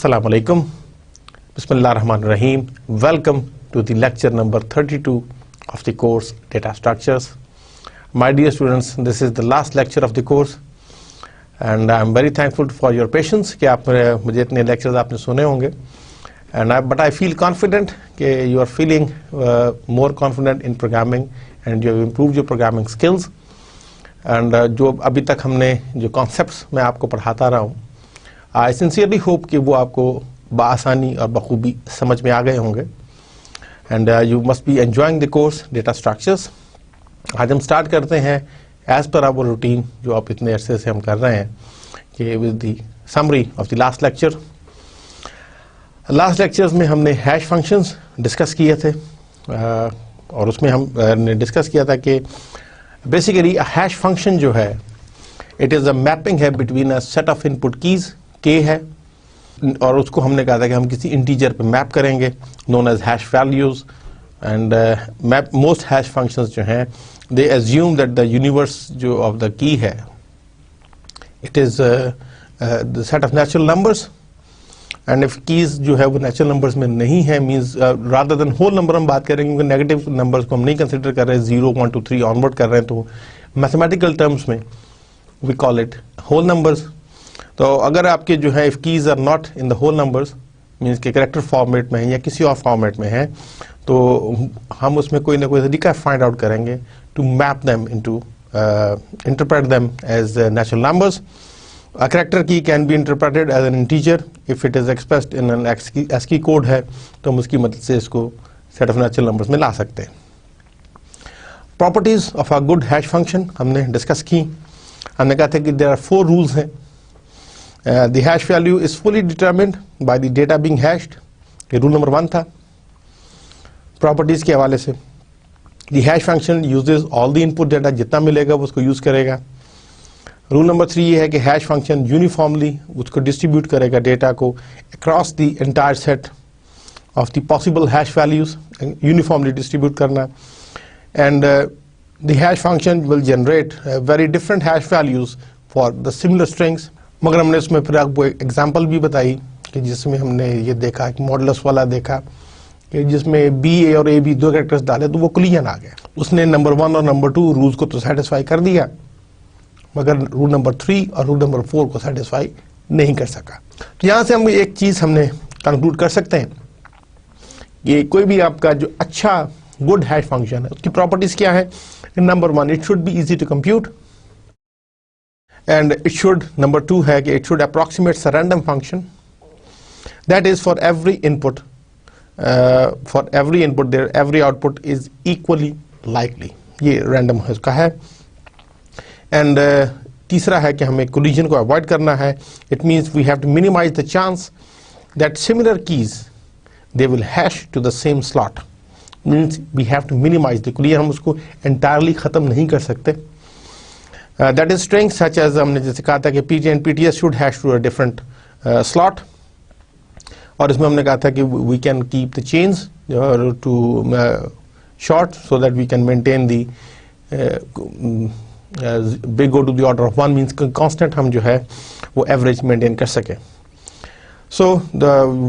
Assalamu alaikum. Bismillah ar-Rahman ar-Rahim. Welcome to the lecture number 32 of the course Data Structures. My dear students, this is the last lecture of the course and I am very thankful for your patience कि आप मुझे इतने lectures आपने सुने होंगे but I feel confident कि you are feeling more confident in programming and you have improved your programming skills and जो अभी तक हमने जो concepts मैं आपको पढ़ाता रहा हूँ I sincerely hope कि वो आपको बआसानी और बखूबी समझ में आ गए होंगे and you must be enjoying the course Data Structures. आज हम स्टार्ट करते हैं as per our routine जो आप इतने अरसे से हम कर रहे हैं कि with the summary of the last lecture. Last lectures में हमने hash functions डिस्कस किए थे और उसमें हमने डिस्कस किया था कि basically a hash function जो है it is a mapping है between a set of input keys k है और उसको हमने कहा था कि हम किसी इंटीजर पे मैप करेंगे known as hash values and most hash functions जो हैं they assume that the universe जो of the key है it is the set of natural numbers and if keys जो है वो natural numbers में नहीं है means rather than whole number हम बात करेंगे क्योंकि negative numbers को हम नहीं consider कर रहे हैं 0, 1, 2, 3 onward कर रहे हैं तो mathematical terms में we call it whole numbers. तो अगर आपके जो है if keys are not in the whole numbers means के character format में है या किसी और format में है तो हम उसमें कोई ना कोई तरीका find out करेंगे to map them into interpret them as natural numbers. A character key can be interpreted as an integer if it is expressed in an ASCII code है तो हम उसकी मदद से इसको set of natural numbers में ला सकते हैं. Properties of a good hash function हमने discuss की. हमने कहा था कि there are 4 rules हैं. The hash value is fully determined by the data being hashed. ये rule number 1 था. Properties के हवाले से The hash function uses all the input data जितना मिलेगा वो उसको use करेगा. Rule number 3 ये है कि hash function uniformly उसको distribute करेगा data को across the entire set of the possible hash values uniformly distribute करना and the hash function will generate very different hash values for the similar strings. मगर हमने इसमें फिर आपको एक एग्जाम्पल भी बताई कि जिसमें हमने ये देखा कि मॉडुलस वाला देखा कि जिसमें बी ए और ए बी 2 कैरेक्टर्स डाले तो वो कोलिजन आ गया. उसने नंबर 1 और नंबर 2 रूल्स को तो सेटिस्फाई कर दिया मगर रूल नंबर 3 और रूल नंबर 4 को सेटिस्फाई नहीं कर सका. तो यहाँ से हम एक चीज़ हमने कंक्लूड कर सकते हैं कि कोई भी आपका जो अच्छा गुड हैश फंक्शन है उसकी प्रॉपर्टीज क्या है. Number 1 it should be easy to compute and it should number 2 है कि it should approximate a random function that is for every input there every output is equally likely. ये random है उसका है and तीसरा है कि हमें collision को avoid करना है. It means we have to minimize the chance that similar keys they will hash to the same slot. Means we have to minimize the collision. हम उसको entirely ख़त्म नहीं कर सकते. That is strings such as हमने जैसे कहा था कि PT and PTS should hash to a different slot और इसमें हमने कहा था कि we can keep the chains to short so that we can maintain the big go to the order of 1 means constant हम जो है वो average maintain कर सके. So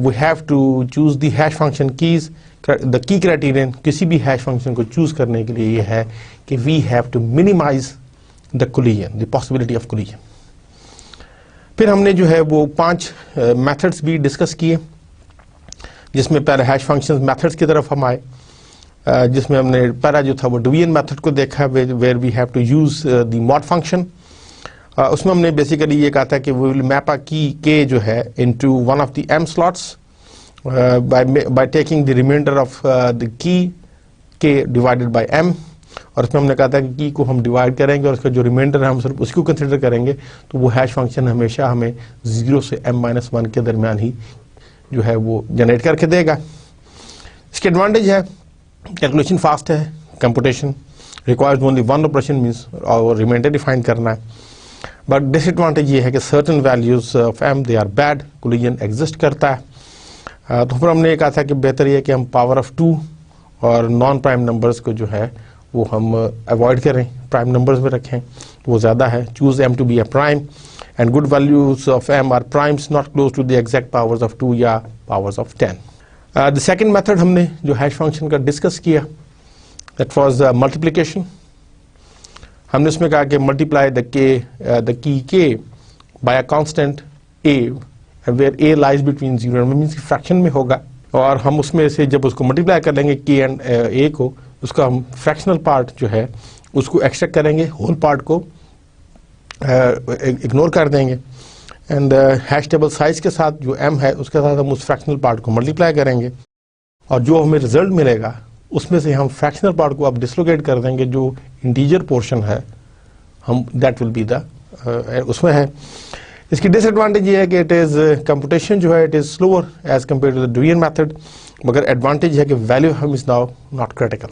we have to choose the hash function keys. The key criterion किसी भी hash function को choose करने के लिए ये है कि we have to minimize the collision, the possibility of collision. फिर हमने जो है वो 5 methods भी डिस्कस किए जिसमें पहले हैश फंक्शंस मेथड्स की तरफ हम आए जिसमें हमने पहला जो था वो डिवीजन मेथड को देखा where we have to use the mod function. उसमें हमने बेसिकली ये कहा था कि वी विल मैप अ की के जो है into one of the m slots by taking the remainder of the key K divided by m और इसमें हमने कहा था कि की को हम डिवाइड करेंगे और उसका जो रिमाइंडर है हम सिर्फ उसको कंसिडर करेंगे तो वो हैश फंक्शन हमेशा हमें 0 से m-1 के दरमियान ही जो है वो जनरेट करके देगा. इसके एडवांटेज है कैलकुलेशन फास्ट है, computation requires only 1 operation means और रिमाइंडर डिफाइन करना है. बट डिसएडवांटेज ये है कि certain values of m they are bad, collision exist करता है. तो फिर हमने ये कहा था कि बेहतर ये है कि हम पावर ऑफ 2 और नॉन प्राइम नंबर्स को जो है वो हम अवॉइड करें, प्राइम नंबर्स में रखें, वो ज़्यादा है. Choose m to be a prime and good values of m are primes not close to the exact powers of 2 या powers of 10. The second method हमने जो हैश फंक्शन का डिस्कस किया, दैट वाज मल्टीप्लिकेशन. हमने उसमें कहा कि multiply the key k by a constant a where a lies between 0 and means fraction में होगा, और हम उसमें से जब उसको मल्टीप्लाई कर लेंगे k एंड a को, उसका हम फ्रैक्शनल पार्ट जो है उसको एक्सट्रैक्ट करेंगे, होल पार्ट को इग्नोर कर देंगे, एंड हैश टेबल साइज के साथ जो m है उसके साथ हम उस फ्रैक्शनल पार्ट को मल्टीप्लाई करेंगे, और जो हमें रिजल्ट मिलेगा उसमें से हम फ्रैक्शनल पार्ट को अब डिसलोकेट कर देंगे, जो इंटीजर पोर्शन है हम दैट विल बी द उसमें है. इसकी डिसएडवांटेज ये है कि इट इज़ कंप्यूटेशन जो है it is slower as compare to the division method, मगर एडवांटेज है कि वैल्यू हम इज़ नाउ नॉट क्रिटिकल.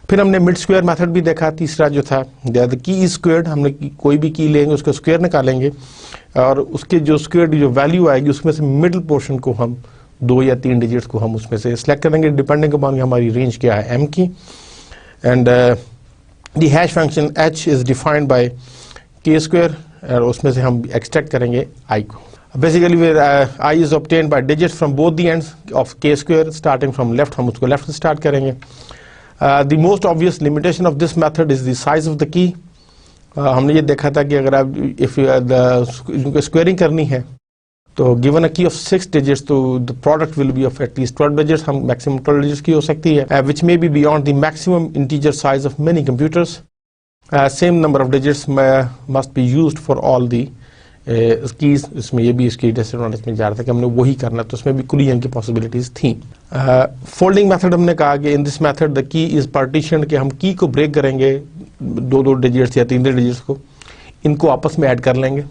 फिर हमने मिड स्क्वायर मेथड भी देखा, तीसरा जो था द की इज स्क्वायर्ड. हमने कोई भी की लेंगे उसका स्क्वायर निकालेंगे, और उसके जो स्क्वायर जो वैल्यू आएगी उसमें से मिडिल पोर्शन को हम 2 या 3 डिजिट्स को हम उसमें से सिलेक्ट करेंगे, डिपेंडिंग अपॉन हमारी रेंज क्या है m की. And the hash function h is defined by k square, और उसमें से हम एक्सट्रैक्ट करेंगे i को. Basically i is obtained by digits from both the ends of k square, starting from left, हम उसको लेफ्ट से स्टार्ट करेंगे. The most obvious limitation of this method is the size of the की. हमने ये देखा था कि अगर आप इफ स्क्वेयरिंग करनी है तो given a key of 6 digits, तो the product will be of at least 12 digits. हम मैक्सिमम 12 डिजिट्स की हो सकती है, which may be beyond the maximum integer size of many computers. Same number of digits must be used for all the keys. इसमें ये भी इसकी disadvantage में जा रहा था कि हमने वही करना, तो उसमें भी कुलियन की पॉसिबिलिटीज थी. फोल्डिंग मेथड हमने कहा कि in this method the key is partition, के हम की को ब्रेक करेंगे, 2 डिजिट्स या 3 डिजिट्स को, इनको आपस में ऐड कर लेंगे.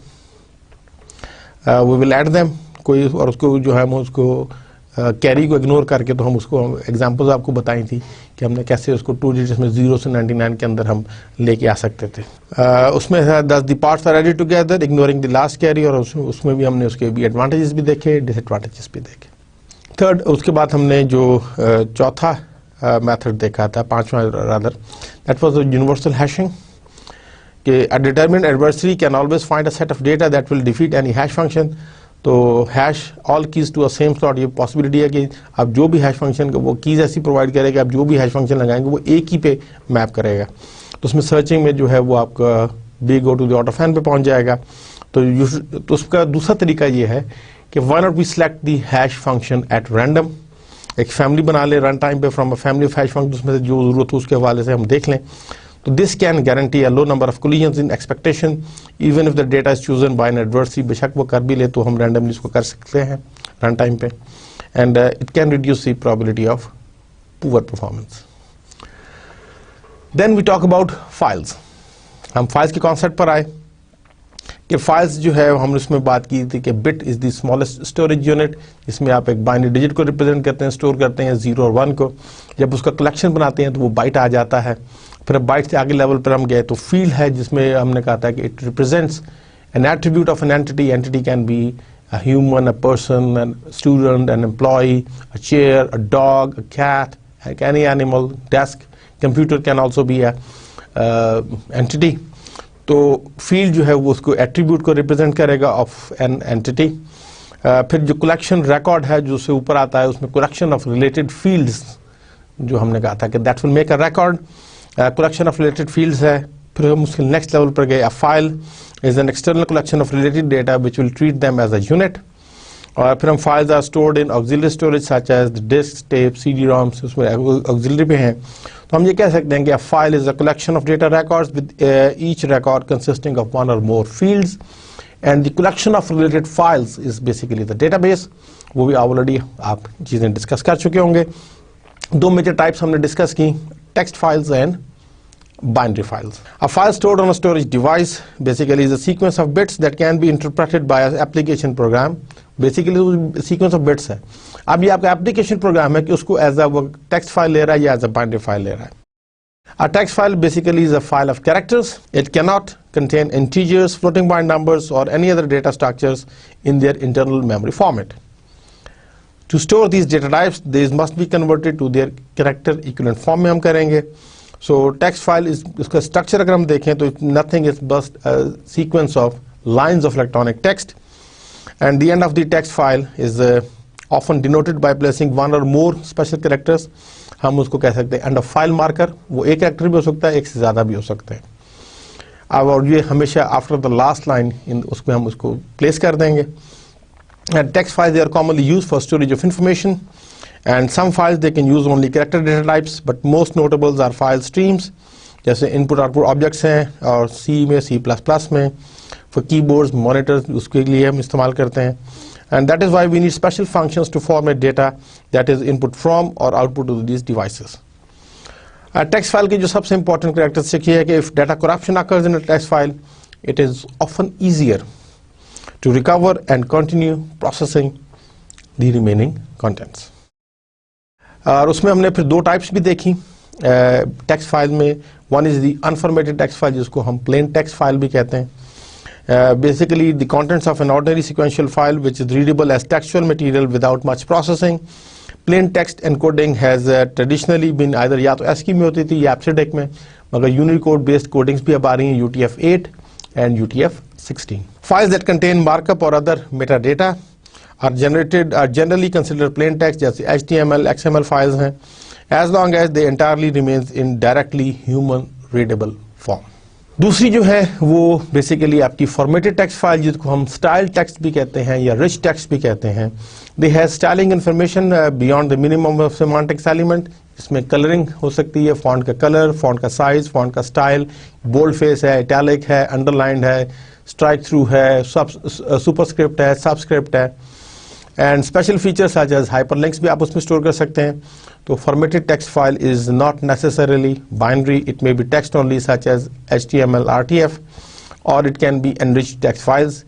वी विल ऐड देम कोई, और उसको जो है हम उसको कैरी को इग्नोर करके, तो हम उसको एग्जांपल्स आपको बताई थी कि हमने कैसे उसको 2 डिजिट्स में 0 से 99 के अंदर हम लेके आ सकते थे. उसमें 10 parts are added together ignoring the last carry, और उसमें भी हमने उसके भी एडवांटेजेस भी देखे, डिसएडवांटेजेस भी देखे. थर्ड, उसके बाद हमने जो चौथा मेथड देखा था, पांचवा rather, that was universal hashing. कि a determined adversary can always find a set of data that will defeat any hash function. तो hash all keys to a same slot, ये पॉसिबिलिटी है कि आप जो भी हैश फंक्शन वो keys ऐसी प्रोवाइड करेगा, आप जो भी हैश फंक्शन लगाएंगे वो एक ही पे मैप करेगा. तो उसमें सर्चिंग में जो है वो आपका B go to the out of N पे पहुंच जाएगा. तो उसका दूसरा तरीका ये है कि why not we select the hash function at random. एक फैमिली बना ले रन टाइम पे from a family of hash function, उसमें से जो जरूरत हो उसके हवाले से हम देख लें. तो this can guarantee a low number of collisions in expectation even if the data is chosen by an adversary. बेशक वो कर भी ले तो हम रैंडमली इसको कर सकते हैं रन टाइम पे, and it can reduce the probability of poor performance. Then we talk about files. हम फाइल्स के कॉन्सेप्ट पर आए कि फाइल्स जो है हमने उसमें बात की थी कि bit is the smallest storage unit, जिसमें आप एक बाइनरी डिजिट को रिप्रेजेंट करते हैं, स्टोर करते हैं 0 और 1 को. जब उसका कलेक्शन बनाते हैं तो वो बाइट आ जाता है. फिर बाइट से आगे लेवल पर हम गए तो फील्ड है, जिसमें हमने कहा था कि it represents an attribute of an entity. Entity can be a human, a person, a student, an employee, a chair, a dog, a cat, any animal, desk. Computer can also be a entity. तो field जो है वो उसको attribute को represent करेगा of an entity. फिर जो collection record है जो उससे ऊपर आता है, उसमें कलेक्शन ऑफ रिलेटेड फील्ड्स जो हमने कहा था कि that will make a record. Collection of related fields है. फिर हम उसके नेक्स्ट लेवल पर गए. A file is an external collection of related data which will treat them as a unit. और फिर हम files are stored in auxiliary storage such as disk, tape, CD-ROMs, उसमें ऑक्सिलरी पे हैं. तो हम ये कह सकते हैं कि a file is a collection of data records with each record consisting of 1 or more fields, and the collection of related files is basically the database. वो भी ऑलरेडी आप चीज़ें डिस्कस कर चुके होंगे. 2 मेजर टाइप्स हमने डिस्कस की, text files and binary files. A file stored on a storage device basically is a sequence of bits that can be interpreted by an application program. Basically sequence of bits है. अब ये आपका application program है कि उसको as a text file ले रहा है या as a binary file ले रहा है. A text file basically is a file of characters. It cannot contain integers, floating point numbers or any other data structures in their internal memory format. To store these data types, these must be converted to their character equivalent form में हम करेंगे. सो text file is, इसका structure अगर हम देखें तो nothing is बस sequence of lines of electronic text, and the end of the text file is often denoted by placing one और मोर स्पेशल कैरेक्टर्स. हम उसको कह सकते हैं एंड ऑफ फाइल मार्कर. वो एक कैरेक्टर भी हो सकता है, एक से ज़्यादा भी हो सकते हैं. अब और ये हमेशा after the last line in उसमें हम उसको प्लेस कर देंगे. And text files they are commonly use for storage of information, and some files they can use only character data types, but most notables are file streams, जैसे input output objects हैं और C में C++ में for keyboards monitors उसके लिए हम इस्तेमाल करते हैं. and that is why we need special functions to format data that is input from or output to these devices. Text file की जो सबसे इंपॉर्टेंट कैरेक्टरिस्टिक है कि if data corruption occurs in a text file, it is often easier to recover and continue processing the remaining contents. और उसमें हमने फिर दो टाइप्स भी देखी टेक्स्ट फाइल में. One is the unformatted text file, जिसको हम प्लेन टेक्स्ट फाइल भी कहते हैं. Basically the contents of an ordinary sequential file which is readable as textual material without much processing. Plain text encoding has traditionally been either या तो ASCII में होती थी या EBCDIC में, मगर यूनिकोड बेस्ड कोडिंग्स भी अब आ रही हैं, UTF-8 and UTF-16. Files that contain markup or other metadata are generally considered plain text, जैसे HTML, XML files हैं, as long as they entirely remains in directly human readable form. दूसरी जो है वो बेसिकली आपकी formatted text file, जिसको हम style text भी कहते हैं या rich text भी कहते हैं. They have styling information beyond the minimum of semantics element. इसमें coloring हो सकती है, font का color, font का size, font का style, bold face है, italic है, underlined है, strike through है, superscript है, subscript है. And special features such as hyperlinks भी आप उसमें स्टोर कर सकते हैं. तो formatted text file is not necessarily binary, it may be text only such as HTML, RTF, or it can be enriched text files.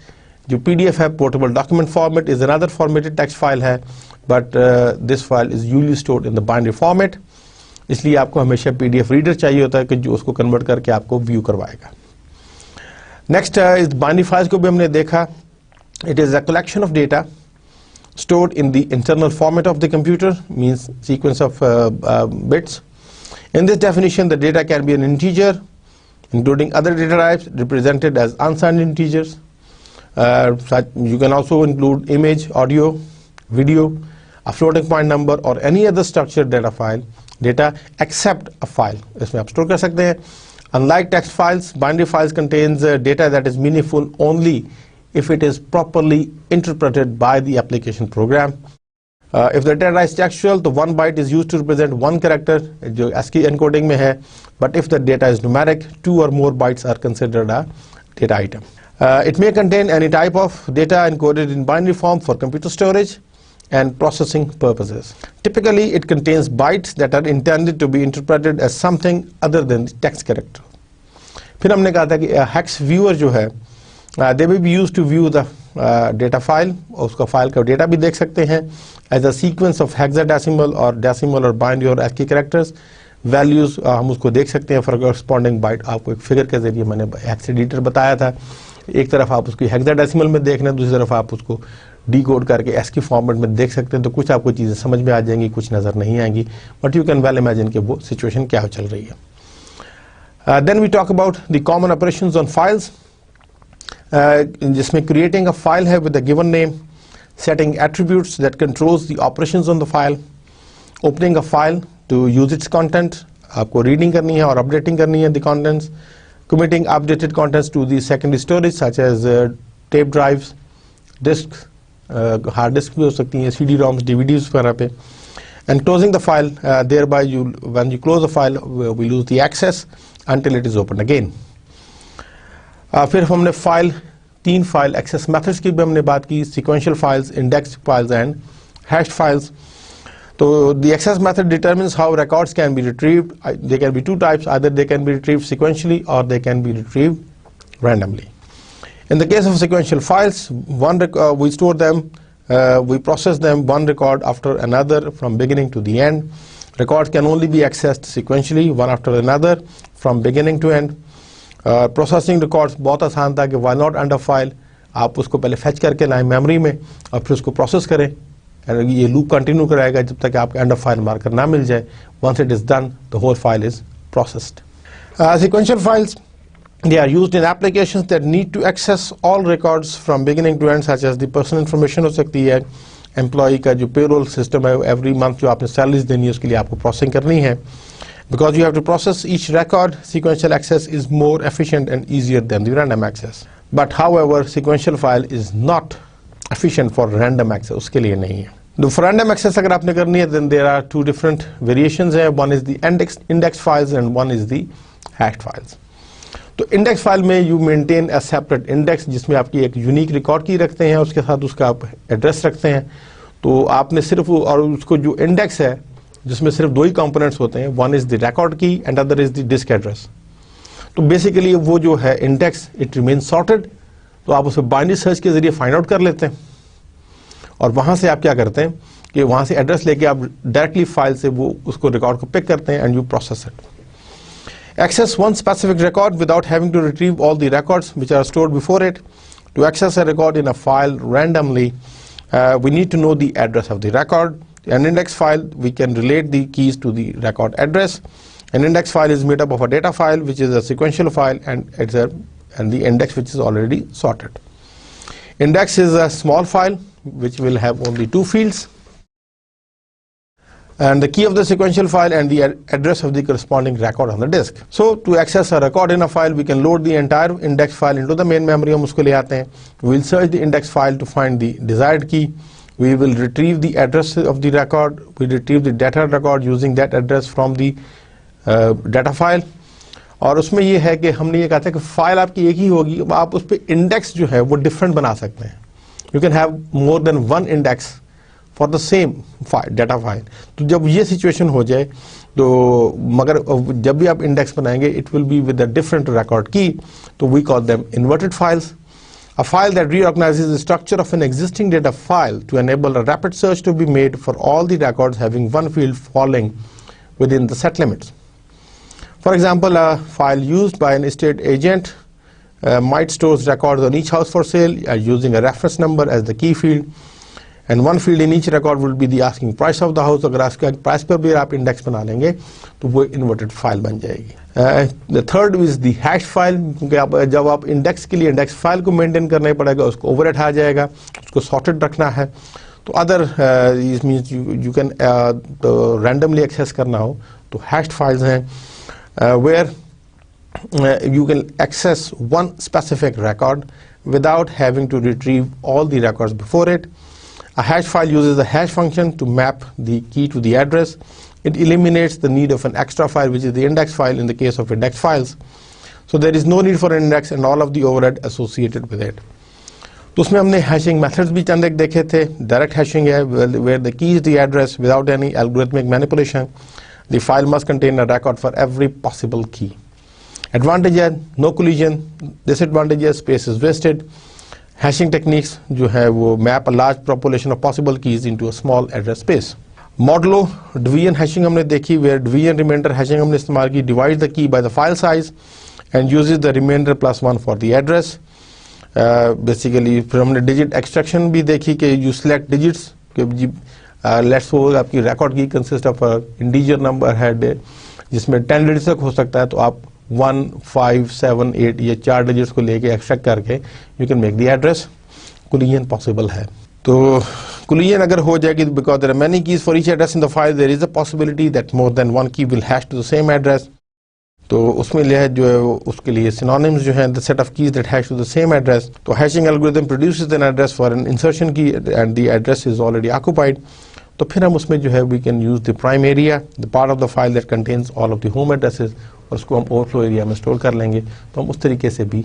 जो PDF है, portable document format is another formatted text file है, but this file is usually stored in the binary format. इसलिए आपको हमेशा PDF reader चाहिए होता है कि जो उसको कन्वर्ट करके आपको व्यू करवाएगा. नेक्स्ट इस binary files को भी हमने देखा. It is a collection of data stored in the internal format of the computer, means sequence of bits. In this definition, the data can be an integer, including other data types represented as unsigned integers. You can also include image, audio, video, a floating point number, or any other structured data except a file. इसमें आप store कर सकते हैं. Unlike text files, binary files contains data that is meaningful only if it is properly interpreted by the application program. If the data is textual, the 1 byte is used to represent one character, जो ASCII encoding में है. But if the data is numeric, 2 or more bytes are considered a data item. It may contain any type of data encoded in binary form for computer storage and processing purposes. Typically, it contains bytes that are intended to be interpreted as something other than the text character. फिर हमने कहा था कि hex viewer जो है, they may be used to view the data file. उसका file का data भी देख सकते हैं as a sequence of hexadecimal or decimal or binary or ASCII characters. values हम उसको देख सकते हैं for corresponding byte. आपको एक फिगर के जरिए मैंने हेक्स एडिटर बताया था. एक तरफ आप उसको हेक्साडेसिमल में देखना है, दूसरी तरफ आप उसको डीकोड करके ASCII फॉर्मेट में देख सकते हैं. तो कुछ आपको चीज़ें समझ में आ जाएंगी, कुछ नज़र नहीं आएंगी, but you can well imagine कि वो सिचुएशन क्या चल रही है. Then we talk about the common operations on files, जिसमें क्रिएटिंग अ फाइल है with a given name, setting attributes that controls the operations on the file, opening a file to use its content, आपको reading करनी है और updating करनी है the contents, committing updated contents to the secondary storage such as tape drives, disks, hard disk भी हो सकती हैं, CD-ROMs, DVDs वगैरह पे, and closing the file. Thereby when you close the file we lose the access until it is opened again. फिर हमने तीन file access methods की भी हमने बात की, sequential files, indexed files and hashed files. So the access method determines how records can be retrieved. There can be two types, either they can be retrieved sequentially or they can be retrieved randomly. In the case of sequential files, we store them, we process them one record after another from beginning to the end. Records can only be accessed sequentially, one after another from beginning to end. Processing records बहुत आसान था कि why not under file, आप उसको पहले fetch करके लाएं memory में और फिर उसको प्रोसेस करें. ये लूप कंटिन्यू कराएगा जब तक आपका अंडर फाइल मार्कर ना मिल जाए. Once it is done the whole file is processed. Sequential files, they are used in applications that need to access all records from beginning to end, such as the personal information हो सकती है, employee का जो payroll system है, every month जो आपने salaries देनी है उसके लिए आपको प्रोसेसिंग करनी है. Because you have to process each record, sequential access is more efficient and easier than the random access. But however, sequential file is not efficient for random access, उसके लिए नहीं है. For random access अगर आपने करनी है, then there are two different variations है. One is the index files and one is the hashed files. तो इंडेक्स फाइल में you maintain a separate index, जिसमें आपकी एक यूनिक रिकॉर्ड की रखते हैं, उसके साथ उसका आप एड्रेस रखते हैं. तो आपने सिर्फ, और उसको जो इंडेक्स है जिसमें सिर्फ दो ही कंपोनेंट्स होते हैं, one is the record key and other is the disk address. तो बेसिकली वो जो है इंडेक्स, इट रिमेन सॉर्टेड. तो आप उसे बाइनरी सर्च के जरिए फाइंड आउट कर लेते हैं और वहां से आप क्या करते हैं कि वहां से एड्रेस लेके आप डायरेक्टली फाइल से वो उसको रिकॉर्ड को पिक करते हैं and you process it. Access one specific record without having to retrieve all the records which are stored before it. To access a record in a file randomly, we need to know the address of the record. An index file, we can relate the keys to the record address. An index file is made up of a data file, which is a sequential file, and the index which is already sorted. Index is a small file which will have only two fields, and the key of the sequential file and the address of the corresponding record on the disk. So to access a record in a file, we can load the entire index file into the main memory. हम उसको ले आते हैं. We will search the index file to find the desired key. We will retrieve the address of the record. We retrieve the data record using that address from the data file. और उसमें ये है कि हमने ये कहा था कि फाइल आपकी एक ही होगी, आप उस पर इंडेक्स जो है वो डिफरेंट बना सकते हैं. You can have more than one index for the same data file. तो जब ये सिचुएशन हो जाए तो, मगर जब भी आप इंडेक्स बनाएंगे it will be with a different record key, तो we call them inverted files. A file that reorganizes the structure of an existing data file to enable a rapid search to be made for all the records having one field falling within the set limits. For example, a file used by an estate agent might store records on each house for sale using a reference number as the key field. And one field in each record will be the asking price of the house. अगर आपके price पर भी आप index बना लेंगे तो वो inverted file बन जाएगी. The third is the hash file, क्योंकि जब आप इंडेक्स के लिए इंडेक्स फाइल को मेंटेन करना पड़ेगा, उसको ओवरहेड आ जाएगा, उसको सॉर्टेड रखना है. तो other means you can randomly access करना हो तो हैश्ड फाइल्स हैं where you can access one specific record without having to retrieve all the records before it. A hash file uses a hash function to map the key to the address. It eliminates the need of an extra file, which is the index file in the case of index files. So there is no need for an index and all of the overhead associated with it. तो उसमें हमने hashing methods भी चंद एक देखे थे. Direct hashing है where the key is the address without any algorithmic manipulation. The file must contain a record for every possible key. Advantage है no collision. Disadvantage है space is wasted. Hashing techniques जो है वो map a large population of possible keys into a small address space. Modulo division hashing हमने देखी, where division remainder hashing हमने इस्तेमाल की. Divide the key by the file size and uses the remainder +1 for the address. Basically फिर हमने digit extraction भी देखी कि you select digits, let's suppose आपकी record key consist of integer number है जिसमें 10 डिजिट्स तक हो सकता है, तो आप 1, 5, 7, 8 ये 4 डिजिट्स को लेके एक्सट्रैक्ट करके you can make the address. Collision possible है. तो कोलिजन अगर हो जाएगी, because there are many keys for each address in the file, there is a possibility that more than one key will hash to the same address. तो उसमें लिया जो है उसके लिए सिनोनिम्स जो हैं, the set of keys that hash to the same address. तो hashing algorithm produces an address for an insertion key and the address is already occupied. तो फिर हम उसमें जो है we can use the prime area, the part of the file that contains all of the home addresses, और उसको हम overflow area में स्टोर कर लेंगे. तो हम उस तरीके से भी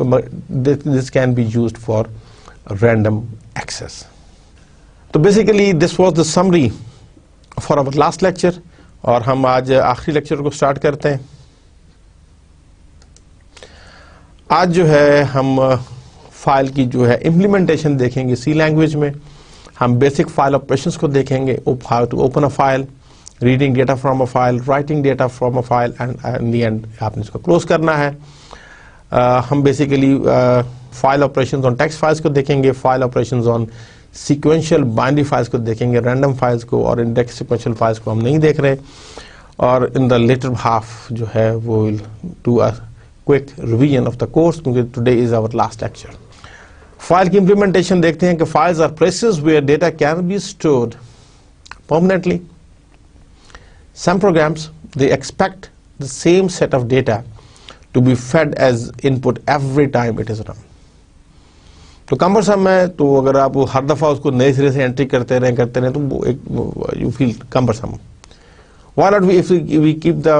this can be used for random access. तो basically this was the summary for our last lecture, और हम आज आखिरी लेक्चर को स्टार्ट करते हैं. आज जो है हम फाइल की जो है इम्प्लीमेंटेशन देखेंगे सी लैंग्वेज में. हम बेसिक फाइल ऑपरेशंस को देखेंगे, how to open a file, reading data from a file, writing data from a file, and in the end आपने इसको क्लोज करना है. हम basically file operations on text files को देखेंगे, file operations on sequential binary files को देखेंगे, random files को और इंडेक्स सीक्वेंशियल फाइल्स को हम नहीं देख रहे. और इन द लेटर हाफ जो है वो will do a quick revision of the course, क्योंकि today is our last lecture. File की इंप्लीमेंटेशन देखते हैं कि files are places where data can be stored permanently. Some programs they expect the same set of data to be fed as input every time it is run। तो cumbersome है, तो अगर आप हर दफ़ा उसको नए सिरे से एंट्री करते रहें तो वो एक you feel cumbersome. Why not if we keep the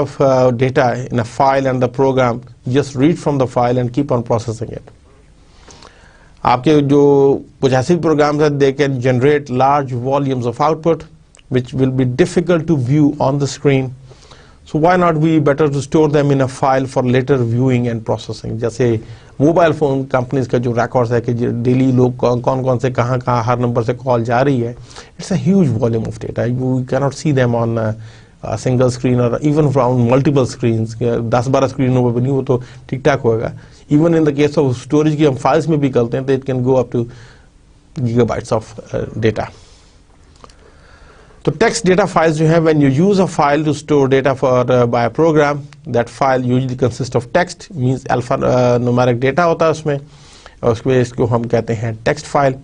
data in a file and the program just read from the file and keep on processing it। आपके जो कुछ ऐसे प्रोग्राम्स हैं, they can generate large volumes of output which will be difficult to view on the screen। So why not be better to store them in a file for later viewing and processing। जैसे mobile phone companies का जो records है कि daily लोग कौन कौन से कहाँ हर नंबर से कॉल जा रही है, it's a huge volume of data. You can not see them on single screen और इवन फ्रॉम मल्टीपल स्क्रीन। 10-12 स्क्रीनों पर नहीं, वो तो ठीक ठाक होगा। Even in the case of storage की हम फाइल्स में भी करते हैं तो it can go up to gigabytes of data. तो टेक्स्ट डेटा फाइल्स जो है, when you use a file to store data for bye a program, that file usually consist of text, means alpha numeric data होता है उसमें, और उसमें इसको हम कहते हैं text file.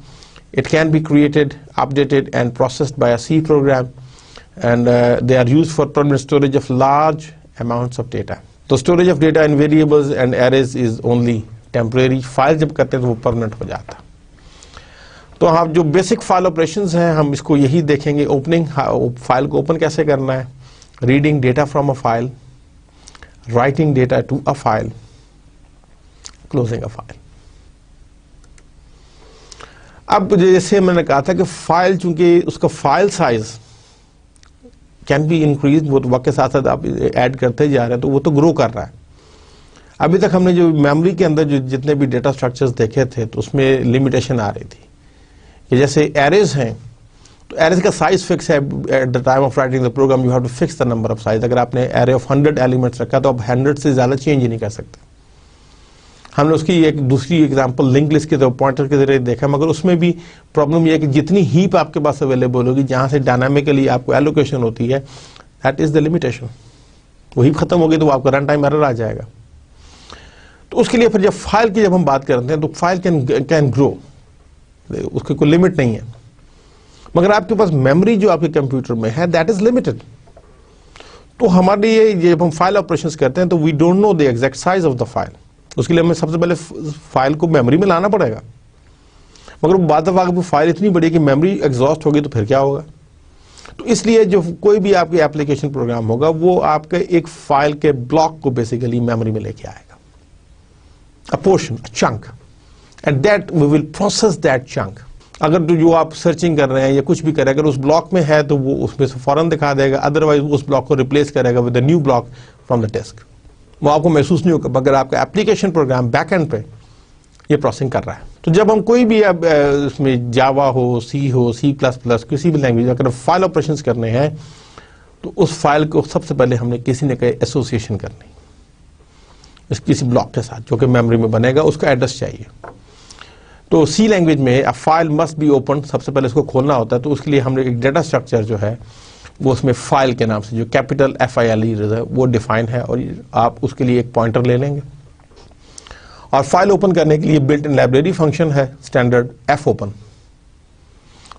It can be created, updated and processed by a C program and they are used for permanent storage of large amounts of data. तो storage of data in variables and arrays is only temporary. File जब करते हैं तो वो permanent हो जाता है। तो हम जो बेसिक फाइल ऑपरेशंस हैं हम इसको यही देखेंगे। ओपनिंग, फाइल को ओपन कैसे करना है, reading data from a file, writing data to a file, closing a file. अब जैसे मैंने कहा था कि फाइल चूंकि उसका file size can be increase, वो तो वक्त के साथ साथ आप ऐड करते जा रहे हैं तो वो तो ग्रो कर रहा है। अभी तक हमने जो मेमोरी के अंदर जो जितने भी डेटा स्ट्रक्चर्स देखे थे तो उसमें लिमिटेशन आ रही थी कि जैसे एरेज हैं, तो एरेज का साइज फिक्स है। At the time of writing the program you have to fix the number of size. अगर आपने एरे ऑफ 100 एलिमेंट्स रखा तो आप 100 से ज़्यादा चेंज ही नहीं कर सकते। हमने उसकी एक दूसरी एग्जांपल लिंक लिस्ट के पॉइंटर के जरिए देखा, मगर उसमें भी प्रॉब्लम यह है कि जितनी हीप आपके पास अवेलेबल होगी, जहाँ से डायनामिकली आपको एलोकेशन होती है, दैट इज़ द लिमिटेशन। वो हीप खत्म होगी तो आपका रन टाइम एरर आ जाएगा। तो उसके लिए फिर जब फाइल की हम बात करते हैं तो फाइल कैन ग्रो, उसकी कोई लिमिट नहीं है। मगर आपके पास मेमोरी जो आपके कंप्यूटर में है दैट इज लिमिटेड। तो हमारे लिए जब हम फाइल ऑपरेशंस करते हैं तो we don't know the exact size of the file. उसके लिए हमें सबसे पहले फाइल को मेमोरी में लाना पड़ेगा। मगर बाद में फाइल इतनी बड़ी कि मेमोरी एग्जॉस्ट होगी तो फिर क्या होगा। तो इसलिए जो कोई भी आपकी एप्लीकेशन प्रोग्राम होगा वो आपके एक फाइल के ब्लॉक को बेसिकली मेमोरी में लेके आएगा, अ portion, a chunk, and that we will process that chunk। अगर जो आप सर्चिंग कर रहे हैं या कुछ भी करें, अगर उस ब्लॉक में है तो वो उसमें से फौरन दिखा देगा, अदरवाइज उस ब्लॉक को रिप्लेस करेगा with new block from the disk. वो आपको महसूस नहीं होगा मगर आपका एप्लीकेशन प्रोग्राम बैक एंड पे ये प्रोसेसिंग कर रहा है। तो जब हम कोई भी अब उसमें जावा हो, सी प्लस प्लस, किसी भी लैंग्वेज अगर फाइल ऑपरेशंस करने हैं तो उस फाइल को सबसे पहले हमने किसी ने कहे एसोसिएशन करनी, किसी ब्लॉक के साथ जो कि मेमोरी में बनेगा, उसका एड्रेस चाहिए। तो सी लैंग्वेज में a file must be open, सबसे पहले इसको खोलना होता है। तो उसके लिए हमने एक डेटा स्ट्रक्चर जो है वो उसमें फाइल के नाम से जो कैपिटल FILE है वो डिफाइन है, और आप उसके लिए एक पॉइंटर ले लेंगे। और फाइल ओपन करने के लिए बिल्ट इन लाइब्रेरी फंक्शन है स्टैंडर्ड fopen,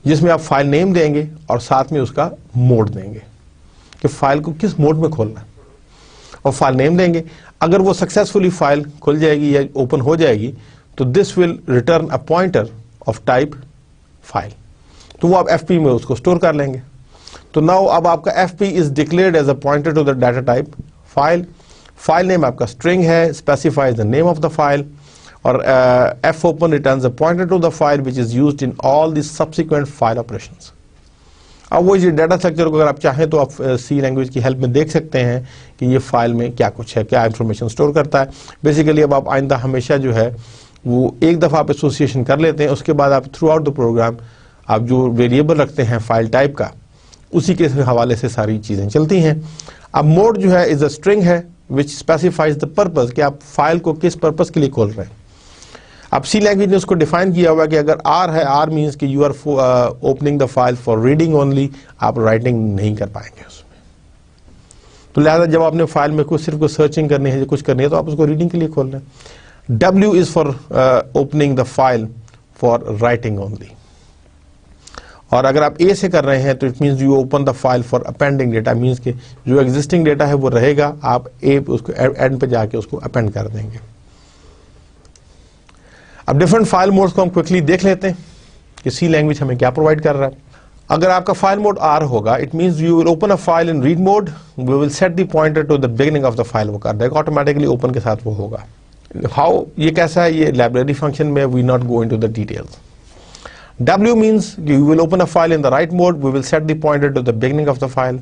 जिसमें आप फाइल नेम देंगे और साथ में उसका मोड देंगे कि फाइल को किस मोड में खोलना है, और फाइल नेम देंगे। अगर वो सक्सेसफुली फाइल खुल जाएगी या ओपन हो जाएगी तो this will return a pointer of type file, तो वो आप FP में उसको स्टोर कर लेंगे। तो नाउ अब आपका FP is declared as a pointer to the data type file. File name आपका स्ट्रिंग है, specifies the name of the file, और fopen returns a pointer to the file which is used in all the subsequent file operations. अब वो ये data structure को अगर आप चाहें तो आप सी लैंग्वेज की हेल्प में देख सकते हैं कि ये फाइल में क्या कुछ है, क्या इंफॉर्मेशन स्टोर करता है। बेसिकली अब आप आइंदा हमेशा जो है वो एक दफ़ा आप एसोसिएशन कर लेते हैं, उसके बाद आप थ्रू आउट द प्रोग्राम आप जो वेरिएबल रखते हैं फाइल टाइप का, उसी के हवाले से सारी चीज़ें चलती हैं। अब मोड जो है इज अ स्ट्रिंग है विच स्पेसिफाइज द पर्पस, कि आप फाइल को किस पर्पस के लिए खोल रहे हैं। अब सी लैंग्वेज ने उसको डिफाइन किया हुआ कि अगर आर है, आर मीन्स कि you are opening the file for reading only, आप राइटिंग नहीं कर पाएंगे उसमें। तो लिहाजा जब आपने फाइल में कुछ सिर्फ सर्चिंग करनी है, कुछ करनी है, तो आप उसको रीडिंग के लिए खोल रहे हैं। W is for opening the file for writing only. और अगर आप A से कर रहे हैं तो it means you open the file for appending data, means कि जो एग्जिस्टिंग डेटा है वो रहेगा, आप उसको एंड पे जाके उसको अपेंड कर देंगे। अब डिफरेंट फाइल मोड्स को हम क्विकली देख लेते हैं कि सी लैंग्वेज हमें क्या प्रोवाइड कर रहा है। अगर आपका फाइल मोड R होगा, it means you will open a file in read mode, we will set the pointer to the beginning of the file, वो कर देगा ऑटोमेटिकली, ओपन के साथ वो होगा। हाउ, ये कैसा है, ये लाइब्रेरी फंक्शन में, we not go into the details. W means you will open a file in the write mode, we will set the pointer to the beginning of the file.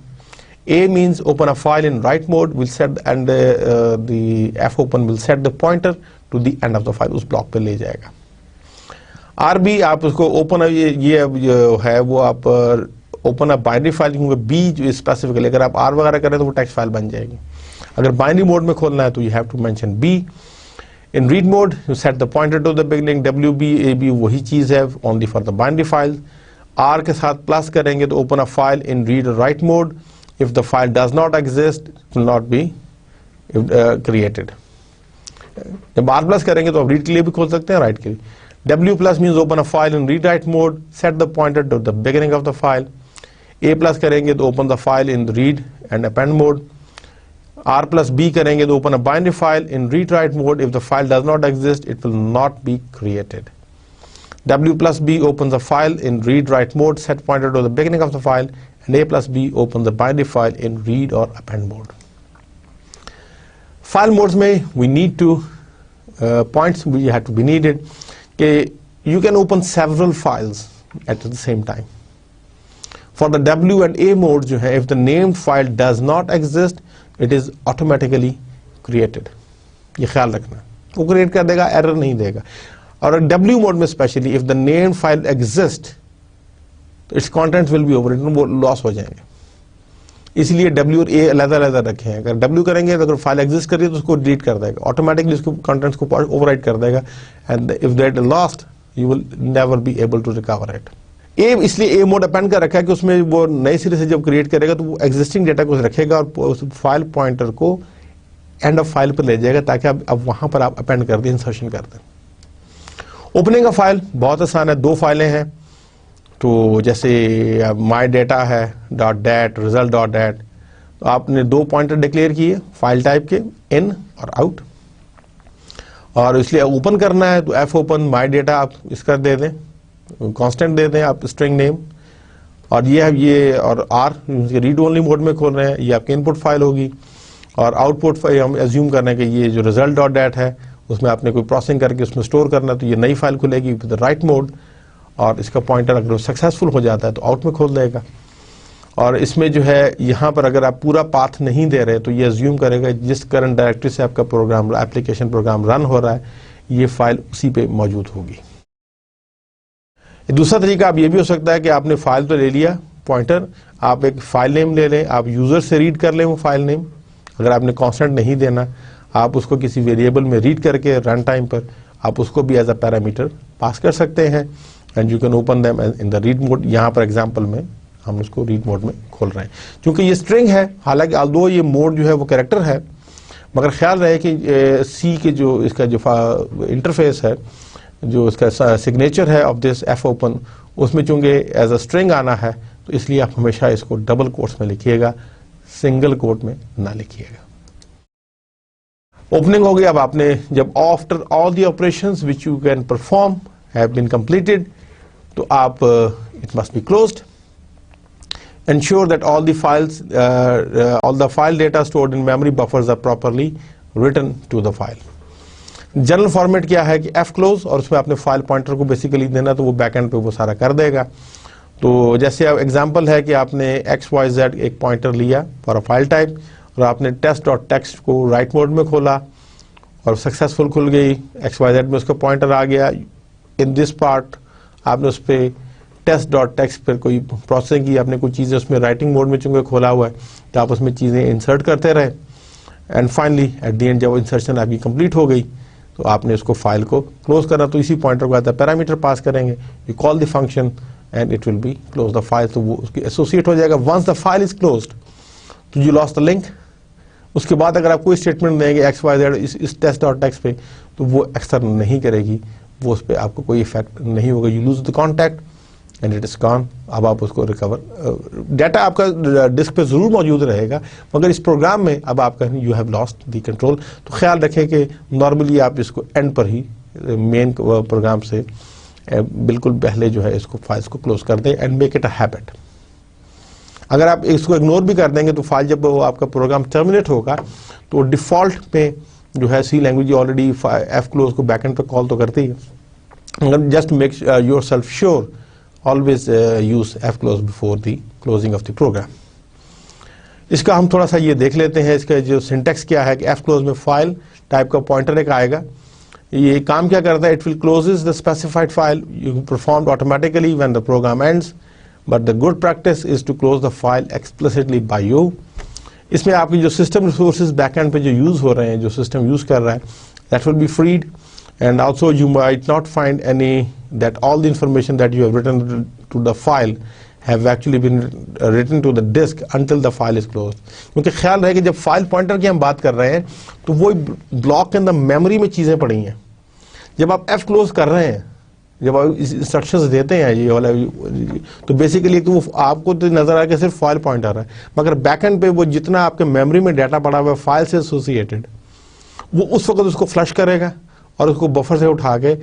A means open a file in write mode, we'll set and the F open will set the pointer to the end of the file, उस block पे ले जाएगा। RB आप उसको open, ये जो है वो आप ओपन अ बाइनरी फाइल, क्योंकि B जो स्पेसिफिकली अगर आप R वगैरह करें तो वो टेक्स्ट फाइल बन जाएगी। अगर बाइनरी मोड में खोलना है तो you have to mention B। In read mode, you set the pointer to the beginning, WB, AB वही चीज़ है, only for the binary file. R के साथ प्लस करेंगे तो open a file in read or write mode. If the file does not exist, it will not be created. जब R plus करेंगे तो आप read के लिए भी खोल सकते हैं, write के लिए। W plus means open a file in read write mode, set the pointer to the beginning of the file. A plus करेंगे तो open the file in the read and append mode. R plus B करेंगे तो open a binary file in read write mode. If the file does not exist, it will not be created. W plus B opens a file in read write mode, set pointer to the beginning of the file, and A plus B opens the binary file in read or append mode. File modes में we need to points we have to be needed कि you can open several files at the same time. For the W and A mode जो है, if the named file does not exist, it is automatically created. ये ख्याल रखना, वो create कर देगा, error नहीं देगा। और W मोड में specially if the named file exists, its contents will be overwritten, वो लॉस हो जाएंगे। इसलिए W और A अलग-अलग रखे हैं। अगर W करेंगे तो अगर फाइल एग्जिस्ट कर रही है तो उसको डिलीट कर देगा, ऑटोमेटिकली उसको कंटेंट्स को ओवरराइट कर देगा, and if that is lost you will never be able to recover it. इसलिए A मोड अपेंड कर रखा है कि उसमें वो नए सिरे से जब क्रिएट करेगा तो वो एग्जिस्टिंग डेटा को रखेगा और उस फाइल पॉइंटर को एंड ऑफ फाइल पर ले जाएगा, ताकि अब वहां पर आप अपेंड कर दें, इंसर्शन कर दें। ओपनिंग ऑफ फाइल बहुत आसान है, दो फाइलें हैं, तो जैसे माई डेटा है .dat result .dat, तो आपने दो पॉइंटर डिक्लेयर किए फाइल टाइप के, इन और आउट, और इसलिए ओपन करना है तो F ओपन माई डेटा आप इसका दे दें, कांस्टेंट दे दें आप स्ट्रिंग नेम, और ये और R रीड ओनली मोड में खोल रहे हैं, ये आपकी इनपुट फाइल होगी, और आउटपुट फाइल हम एज्यूम कर रहे हैं कि ये जो रिजल्ट .dat है उसमें आपने कोई प्रोसेसिंग करके उसमें स्टोर करना, तो ये नई फाइल खुलेगी विद राइट मोड, और इसका पॉइंटर अगर सक्सेसफुल हो जाता है तो आउट में खोल देगा। और इसमें जो है यहाँ पर अगर आप पूरा पाथ नहीं दे रहे तो ये एज्यूम करेगा जिस करंट डायरेक्टरी से आपका प्रोग्राम एप्लीकेशन प्रोग्राम रन हो रहा है ये फाइल उसी पे मौजूद होगी। दूसरा तरीका आप ये भी हो सकता है कि आपने फाइल तो ले लिया पॉइंटर, आप एक फाइल नेम ले लें, आप यूजर से रीड कर लें वो फाइल नेम, अगर आपने कांस्टेंट नहीं देना आप उसको किसी वेरिएबल में रीड करके रन टाइम पर आप उसको भी एज अ पैरामीटर पास कर सकते हैं, and you can open them in the read mode. यहाँ पर एग्जांपल में हम उसको रीड मोड में खोल रहे हैं, क्योंकि ये स्ट्रिंग है, हालांकि ऑल्दो ये मोड जो है वो कैरेक्टर है, मगर ख्याल रहे कि सी के जो इसका जो इंटरफेस है, जो इसका सिग्नेचर है ऑफ दिस F ओपन, उसमें चूंकि एज अ स्ट्रिंग आना है तो इसलिए आप हमेशा इसको डबल कोट्स में लिखिएगा, सिंगल कोट में ना लिखिएगा। ओपनिंग हो गई। अब आपने जब after all the operations which you can perform have been completed, तो आप it must be closed. Ensure that all the file data stored in memory buffers are properly written to the file. General format क्या है कि F close, और उसमें आपने file pointer को basically देना तो वो बैकएंड पे वो सारा कर देगा। तो जैसे एग्जांपल है कि आपने XYZ एक पॉइंटर लिया फॉर अ फाइल टाइप और आपने test.txt को राइट मोड में खोला और सक्सेसफुल खुल गई, XYZ में उसका पॉइंटर आ गया। इन दिस पार्ट आपने उस पर test.txt पर कोई प्रोसेसिंग की, आपने कुछ चीज़ें उसमें राइटिंग मोड में चूंकि खोला हुआ है तो आप उसमें चीज़ें इंसर्ट करते रहे, and finally at the end जब इंसर्शन आपकी कंप्लीट हो गई तो आपने उसको फाइल को क्लोज करना, तो इसी पॉइंटर को आता है पैरामीटर पास करेंगे, you call the function and it will be close the file, तो वो उसकी एसोसिएट हो जाएगा। Once the file is closed तो यू लॉस्ट द लिंक, उसके बाद अगर आप कोई स्टेटमेंट देंगे एक्स वाई जेड इस टेस्ट डॉट टेक्स्ट पे, तो वो एक्सर नहीं करेगी, वो उस पर आपको कोई इफेक्ट नहीं होगा। You lose the contact and it is gone. अब आप उसको रिकवर, डाटा आपका डिस्क पे ज़रूर मौजूद रहेगा, मगर इस प्रोग्राम में अब आपका you have lost the control. तो ख्याल रखें कि नॉर्मली आप इसको एंड पर ही मेन प्रोग्राम से बिल्कुल पहले जो है इसको फाइल्स को क्लोज कर दें and make it a habit. अगर आप इसको इग्नोर भी कर देंगे तो फाइल जब वो आपका प्रोग्राम टर्मिनेट होगा तो डिफ़ॉल्ट पे जो है C language already F close को बैकएंड पे कॉल तो करती है, मगर just make yourself sure always use F close before the closing of the program. इसका हम थोड़ा सा ये देख लेते हैं, इसका जो सिंटेक्स क्या है कि एफ क्लोज में फाइल टाइप का पॉइंटर एक आएगा। ये काम क्या करता है, it will closes the specified file you performed automatically when the program ends, but the good practice is to close the file explicitly by you. इसमें आपकी जो सिस्टम रिसोर्सेज बैकएंड पे जो यूज हो रहे हैं, जो सिस्टम यूज कर रहा है, that will be freed, and also you might not find any that all the information that you have written to the file have actually been written to the disk until the file is closed। क्योंकि ख्याल रहे कि जब file pointer की हम बात कर रहे हैं तो वो ब्लॉक के अंदर मेमोरी में चीज़ें पड़ी हैं। जब आप एफ क्लोज कर रहे हैं, जब आप इंस्ट्रक्शंस देते हैं ये वाला, तो बेसिकली तो वो आपको तो नजर आ के सिर्फ फाइल पॉइंटर है, मगर बैकएंड पे वो जितना आपके मेमोरी में डाटा पड़ा हुआ है फाइल से एसोसिएटेड, वो उस वक्त उसको फ्लश करेगा और उसको बफर से उठा के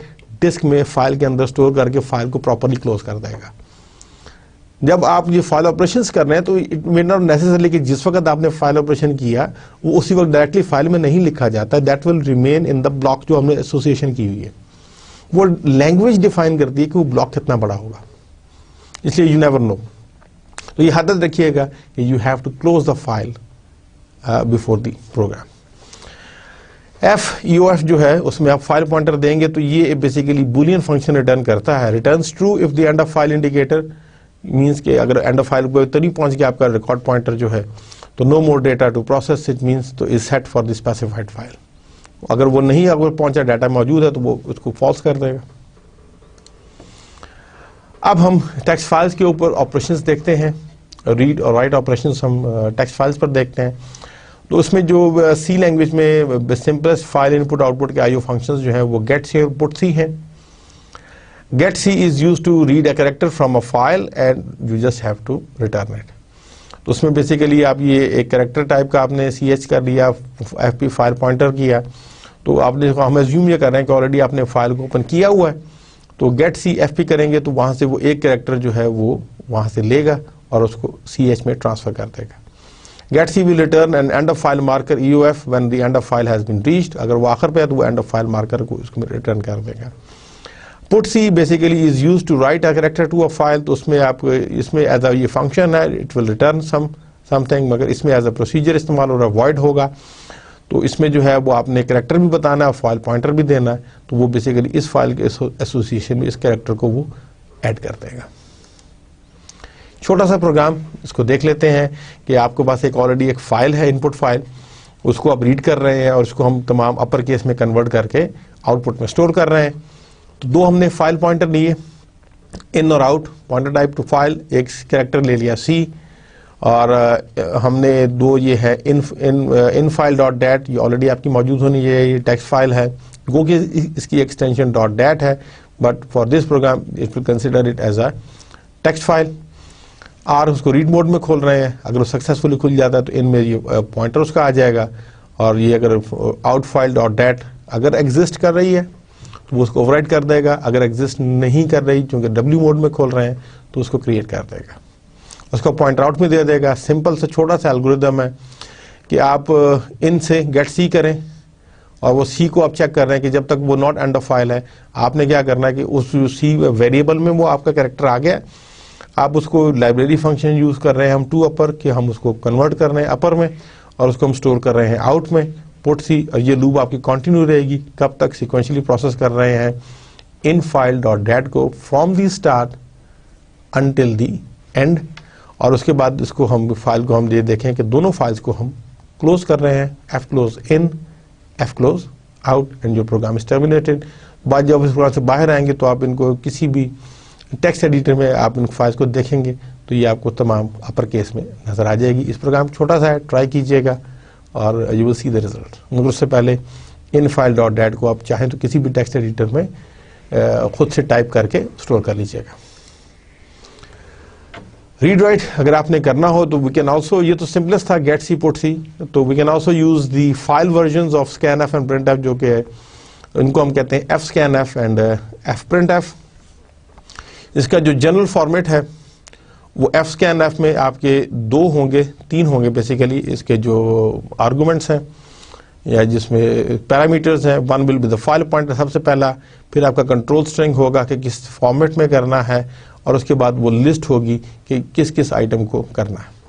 डिस्क में फाइल के अंदर स्टोर करके फाइल को प्रॉपरली क्लोज कर देगा। जब आप ये फाइल ऑपरेशंस कर रहे हैं तो इट मे नॉट नेसेसरली कि जिस वक्त आपने फाइल ऑपरेशन किया वो उसी वक्त डायरेक्टली फाइल में नहीं लिखा जाता, that will remain in the block जो हमने एसोसिएशन की हुई है। वो लैंग्वेज डिफाइन करती है कि वो ब्लॉक कितना बड़ा होगा, इसलिए यू नेवर नो। तो ये आदत रखिएगा कि you have to close the file before the program. EOF जो है उसमें आप फाइल पॉइंटर देंगे तो ये बेसिकली बुलियन फंक्शन रिटर्न करता है, returns true if the end of file indicator means के अगर एंड ऑफ फाइल को तभी पहुंच गया आपका रिकॉर्ड पॉइंटर जो है तो no more data to process it means तो is set for the specified file. अगर वो नहीं अगर पहुंचा डाटा मौजूद है तो वो उसको फॉल्स कर देगा। अब हम टेक्स्ट फाइल्स के ऊपर ऑपरेशंस देखते हैं, रीड और राइट ऑपरेशंस हम टेक्स्ट फाइल्स पर देखते हैं। तो उसमें जो सी लैंग्वेज में सिंपलेस्ट फाइल इनपुट आउटपुट के आईओ फंक्शंस जो है वो गेट सी और पुट सी है। Get C is used to read a character from a file and you just have to return it। तो उसमें बेसिकली आप ये एक कैरेक्टर टाइप का आपने CH कर लिया, FP फाइल पॉइंटर किया, तो आपने हम एज्यूम ये कर रहे हैं कि ऑलरेडी आपने फाइल को ओपन किया हुआ है, तो get C FP करेंगे तो वहाँ से वो एक कैरेक्टर जो है वो वहाँ से लेगा और उसको CH में ट्रांसफर कर देगा। Get C will return an end of file marker EOF when the end of file has been reached। अगर वो आखिर पे है तो वो end of file marker को उसको रिटर्न कर देगा। Put C basically is used to write a character to a file। तो उसमें आप इसमें एज अ ये फंक्शन है, इट विल रिटर्न समथिंग, मगर इसमें एज अ प्रोसीजर इस्तेमाल हो रहा है, वॉइड होगा। तो इसमें जो है वो आपने कैरेक्टर भी बताना है, फाइल पॉइंटर भी देना है, तो वो बेसिकली इस फाइल के एसोसिएशन में इस कैरेक्टर को वो ऐड कर देगा। छोटा सा प्रोग्राम इसको देख लेते हैं कि आपके पास एक ऑलरेडी एक फाइल है, इनपुट फाइल, उसको आप रीड कर रहे हैं और उसको हम तमाम अपर केस में कन्वर्ट करके आउटपुट में स्टोर कर रहे हैं। तो दो हमने फाइल पॉइंटर लिए, इन और out pointer type two file, एक कैरेक्टर ले लिया C और हमने दो ये है इन फाइल डॉट डैट, ये ऑलरेडी आपकी मौजूद होनी है, ये टेक्स्ट फाइल है, गो कि इसकी एक्सटेंशन डॉट डैट है, but for this program it will consider it as a text file. और उसको रीड मोड में खोल रहे हैं, अगर वो सक्सेसफुली खुल जाता है तो इनमें ये पॉइंटर उसका आ जाएगा, और ये अगर आउट फाइल डॉट डैट अगर एग्जिस्ट कर रही है तो वो उसको ओवरराइट कर देगा, अगर एग्जिस्ट नहीं कर रही क्योंकि W मोड में खोल रहे हैं तो उसको क्रिएट कर देगा, उसको पॉइंटर आउट में दे देगा। सिंपल सा छोटा सा एल्गोरिदम है कि आप इन से गेट C करें और वो C को आप चेक कर रहे हैं कि जब तक वो नॉट एंड ऑफ फाइल है, आपने क्या करना है कि उस C वेरिएबल में वो आपका कैरेक्टर आ गया, आप उसको लाइब्रेरी फंक्शन यूज़ कर रहे हैं हम टू अपर कि हम उसको कन्वर्ट कर रहे हैं अपर में और उसको हम स्टोर कर रहे हैं आउट में पुट C, और ये लूप आपकी कंटिन्यू रहेगी कब तक सिक्वेंशली प्रोसेस कर रहे हैं इन फाइल डॉट डैट को from the start until the and. और उसके बाद इसको हम फाइल को हम ये देखें कि दोनों फाइल्स को हम क्लोज कर रहे हैं, F close in F close out, and जो प्रोग्राम इज टर्मिनेटेड। बाद जब इस प्रोग्राम से बाहर आएंगे तो आप इनको किसी भी टेक्स्ट एडिटर में आप इन फाइल्स को देखेंगे तो ये आपको तमाम अपर केस में नजर आ जाएगी। इस प्रोग्राम छोटा सा है, ट्राई कीजिएगा और you will see the result. मगर उससे पहले इन फाइल डॉट डैट को आप चाहें तो किसी भी टेक्स्ट एडिटर में खुद से टाइप करके स्टोर कर लीजिएगा। रीड राइट अगर आपने करना हो तो वी कैन ऑल्सो, ये तो सिंपलेस्ट था गेट सी पुट सी, तो we can also use the file version of scan F and print F, जो कि इनको हम कहते हैं F scan F and F print F. इसका जो जनरल फॉर्मेट है वो एफ स्कैन एफ में आपके 3 होंगे बेसिकली इसके जो आर्गूमेंट्स हैं या जिसमें पैरामीटर्स हैं। One will be the file pointer सबसे पहला, फिर आपका कंट्रोल स्ट्रिंग होगा कि किस फॉर्मेट में करना है, और उसके बाद वो लिस्ट होगी कि किस किस आइटम को करना है।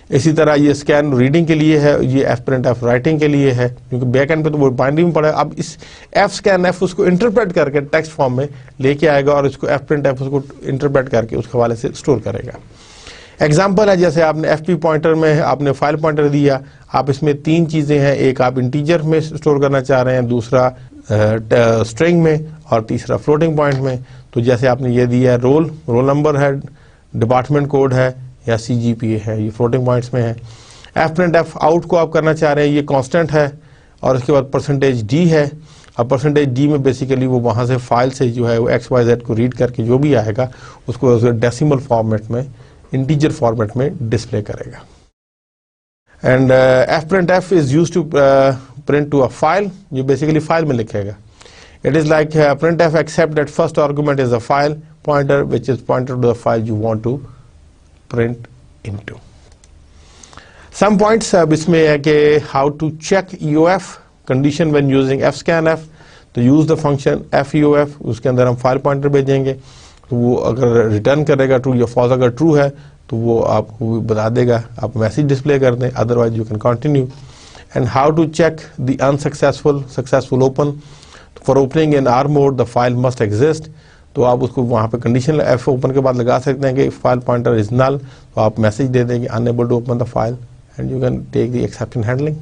इसी तरह ये स्कैन रीडिंग के लिए है, ये एफ प्रिंट एफ राइटिंग के लिए है, क्योंकि बैक एंड पे तो वो बाइनरी में पड़ा है। अब इस एफ स्कैन एफ उसको इंटरप्रेट करके टेक्स्ट फॉर्म में लेके आएगा और इसको एफ प्रिंट एफ उसको इंटरप्रेट करके उस हवाले से स्टोर करेगा। एग्जाम्पल है, जैसे आपने एफ पी पॉइंटर में आपने फाइल पॉइंटर दिया, आप इसमें 3 चीज़ें हैं, एक आप इंटीजर में स्टोर करना चाह रहे हैं, दूसरा स्ट्रिंग में, और तीसरा फ्लोटिंग पॉइंट में। तो जैसे आपने ये दिया है रोल नंबर है, डिपार्टमेंट कोड है या CGPA है, ये फ्लोटिंग पॉइंट्स में है। एफ प्रिंट एफ आउट को आप करना चाह रहे हैं, ये कांस्टेंट है, और उसके बाद %d है। अब %d में बेसिकली वो वहाँ से फाइल से जो है वो XYZ को रीड करके जो भी आएगा उसको डेसिमल फॉर्मेट में, इंटीजर फॉर्मेट में डिस्प्ले करेगा। And F print F is use to print to a file, जो बेसिकली फाइल में लिखेगा। It is like printf except that first argument is a file pointer which is pointer to the file you want to print into. Some points इसमें है कि how to check EOF condition when using fscanf, तो use the function feof, उसके अंदर हम file pointer भेजेंगे, तो वो अगर रिटर्न करेगा true या false, अगर true है तो वो आपको बता देगा, आप मैसेज डिस्प्ले कर दें, otherwise you can continue. And how to check the successful open, for opening in are mode the file must exist, तो आप उसको वहाँ पे कंडीशन एफ ओपन के बाद लगा सकते हैं कि फाइल पॉइंटर इज नल, तो आप मैसेज दे देंगे unable to open the file and you can take the exception handling.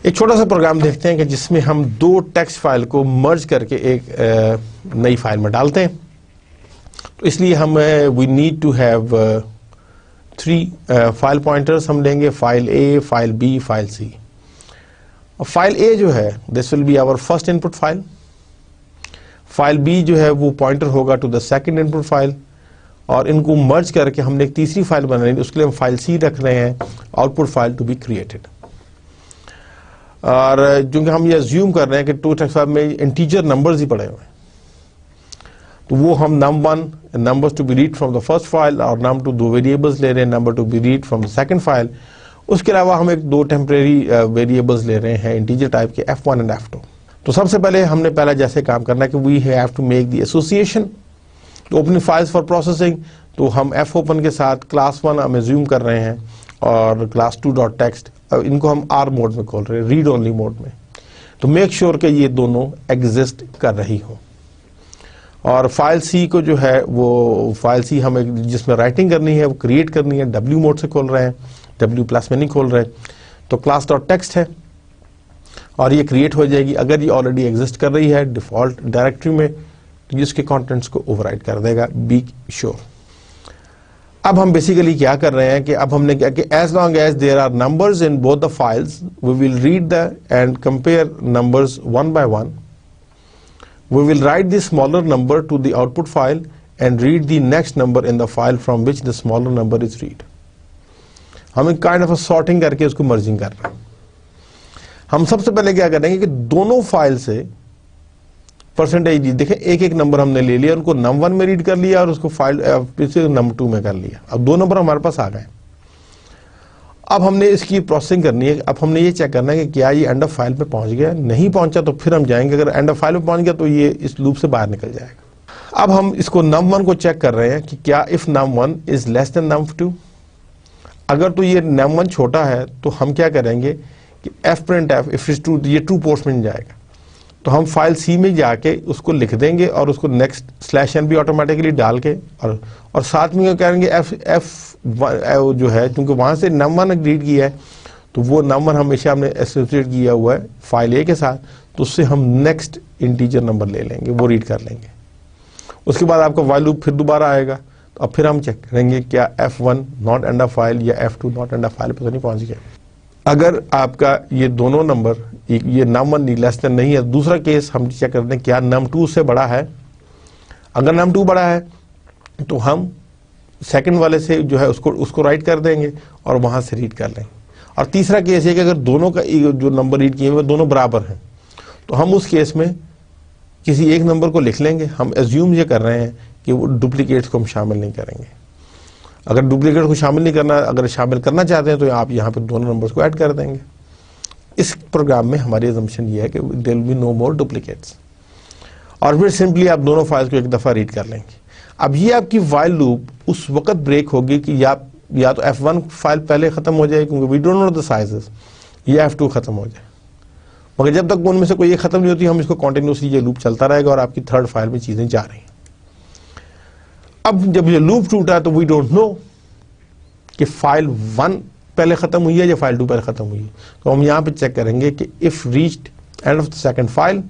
एक छोटा सा प्रोग्राम देखते हैं कि जिसमें हम 2 टेक्स्ट फाइल को मर्ज करके एक नई फाइल में डालते हैं। तो इसलिए हम we need to have 3 file pointers हम लेंगे, file A, file B, file C. File A जो है this will be our first input file, file B जो है वो पॉइंटर होगा to the second input file, और इनको मर्ज करके हमने एक तीसरी फाइल बनानी है, उसके लिए हम फाइल सी रख रहे हैं, output file to be created. और क्योंकि हम ये अज्यूम कर रहे हैं कि 2 टेक्स्ट फाइल में इंटीजर नंबर्स ही पड़े हुए हैं, तो वो हम num1 numbers to be read from the first file और num2 2 वेरिएबल्स ले रहे हैं, number to be read from the second file. उसके अलावा हम 2 टेम्परेरी वेरिएबल्स ले रहे हैं इंटीजर टाइप के f1 एंड f2। तो सबसे पहले हमने पहला जैसे काम करना है कि we have to make the association opening files for processing. तो हम f ओपन के साथ क्लास 1 हम एज्यूम कर रहे हैं और क्लास 2 डॉट टेक्स्ट, इनको हम R मोड में खोल रहे हैं, रीड ओनली मोड में। तो मेक श्योर कि ये दोनों एग्जिस्ट कर रही हो। और फाइल सी को जो है वो फाइल सी हमें जिसमें राइटिंग करनी है वो क्रिएट करनी है, W मोड से खोल रहे हैं, W+ में नहीं खोल रहे। तो क्लास डॉट टेक्स्ट है और ये क्रिएट हो जाएगी अगर ये ऑलरेडी एग्जिस्ट कर रही है डिफॉल्ट डायरेक्टरी में, तो जिसके कंटेंट्स को ओवरराइट कर देगा, बी श्योर। अब हम बेसिकली क्या कर रहे हैं कि अब हमने क्या कि as long as there are numbers in both the files we will read the and compare numbers one by one. We will write the smaller number to the output file and read the next number in the file from which the smaller number is read. हम एक kind of sorting करके उसको merging कर रहे हैं। हम सबसे पहले क्या करेंगे कि दोनों फाइल से परसेंटेज देखें, एक एक नंबर हमने ले लिया, उनको num1 में रीड कर लिया और उसको फाइल से num2 में कर लिया। अब 2 नंबर हमारे पास आ गए। अब हमने इसकी प्रोसेसिंग करनी है। अब हमने ये चेक करना है कि क्या ये एंड ऑफ फाइल पे पहुंच गया, नहीं पहुंचा तो फिर हम जाएंगे, अगर एंड ऑफ फाइल पे पहुंच गया तो ये इस लूप से बाहर निकल जाएगा। अब हम इसको num1 को चेक कर रहे हैं कि क्या if num1 is less than num2। अगर तो ये num1 छोटा है तो हम क्या करेंगे कि f(printf) इफ इज ट्रू, ये ट्रू पोर्शन में जाएगा। तो हम फाइल सी में जाके उसको लिख देंगे और उसको नेक्स्ट /n भी ऑटोमेटिकली डाल के और साथ में करेंगे f जो है, क्योंकि वहां से num1 रीड किया है तो वो num1 हमेशा हमने एसोसिएट किया हुआ है फाइल ए के साथ, तो उससे हम नेक्स्ट इंटीजर नंबर ले लेंगे, वो रीड कर लेंगे। उसके बाद आपका वाइल लूप फिर दोबारा आएगा, तो अब फिर हम चेक करेंगे क्या f1 not and of file या f2 not and of file पे तो नहीं पहुंच गया। अगर आपका ये दोनों नंबर, ये num1 लेस देन नहीं है, दूसरा केस हम चेक करते हैं क्या num2 से बड़ा है। अगर num2 बड़ा है तो हम सेकंड वाले से जो है उसको राइट कर देंगे और वहां से रीड कर लेंगे। और तीसरा केस है कि अगर दोनों का जो नंबर रीड किए हुए दोनों बराबर हैं तो हम उस केस में किसी एक नंबर को लिख लेंगे। हम एज्यूम ये कर रहे हैं कि वो डुप्लीकेट्स को हम शामिल नहीं करेंगे। अगर डुप्लीकेट को शामिल नहीं करना, अगर शामिल करना चाहते हैं तो आप यहाँ पे दोनों नंबर्स को ऐड कर देंगे। इस प्रोग्राम में हमारी असम्पशन ये है कि there will be no more duplicates, और फिर सिंपली आप दोनों फाइल्स को एक दफ़ा रीड कर लेंगे। अब ये आपकी वाइल लूप उस वक्त ब्रेक होगी कि या तो F1 फाइल पहले ख़त्म हो जाए क्योंकि we don't know the sizes, या F2 ख़त्म हो जाए। मगर जब तक उनमें से कोई एक ख़त्म नहीं होती हम इसको कॉन्टिन्यूसली ये लूप चलता रहेगा और आपकी थर्ड फाइल में चीज़ें जा रही हैं। अब जब ये लूप टूटा तो वी डोंट नो कि फाइल 1 पहले ख़त्म हुई है या फाइल 2 पहले ख़त्म हुई है। तो हम यहाँ पे चेक करेंगे कि if reached end of the second file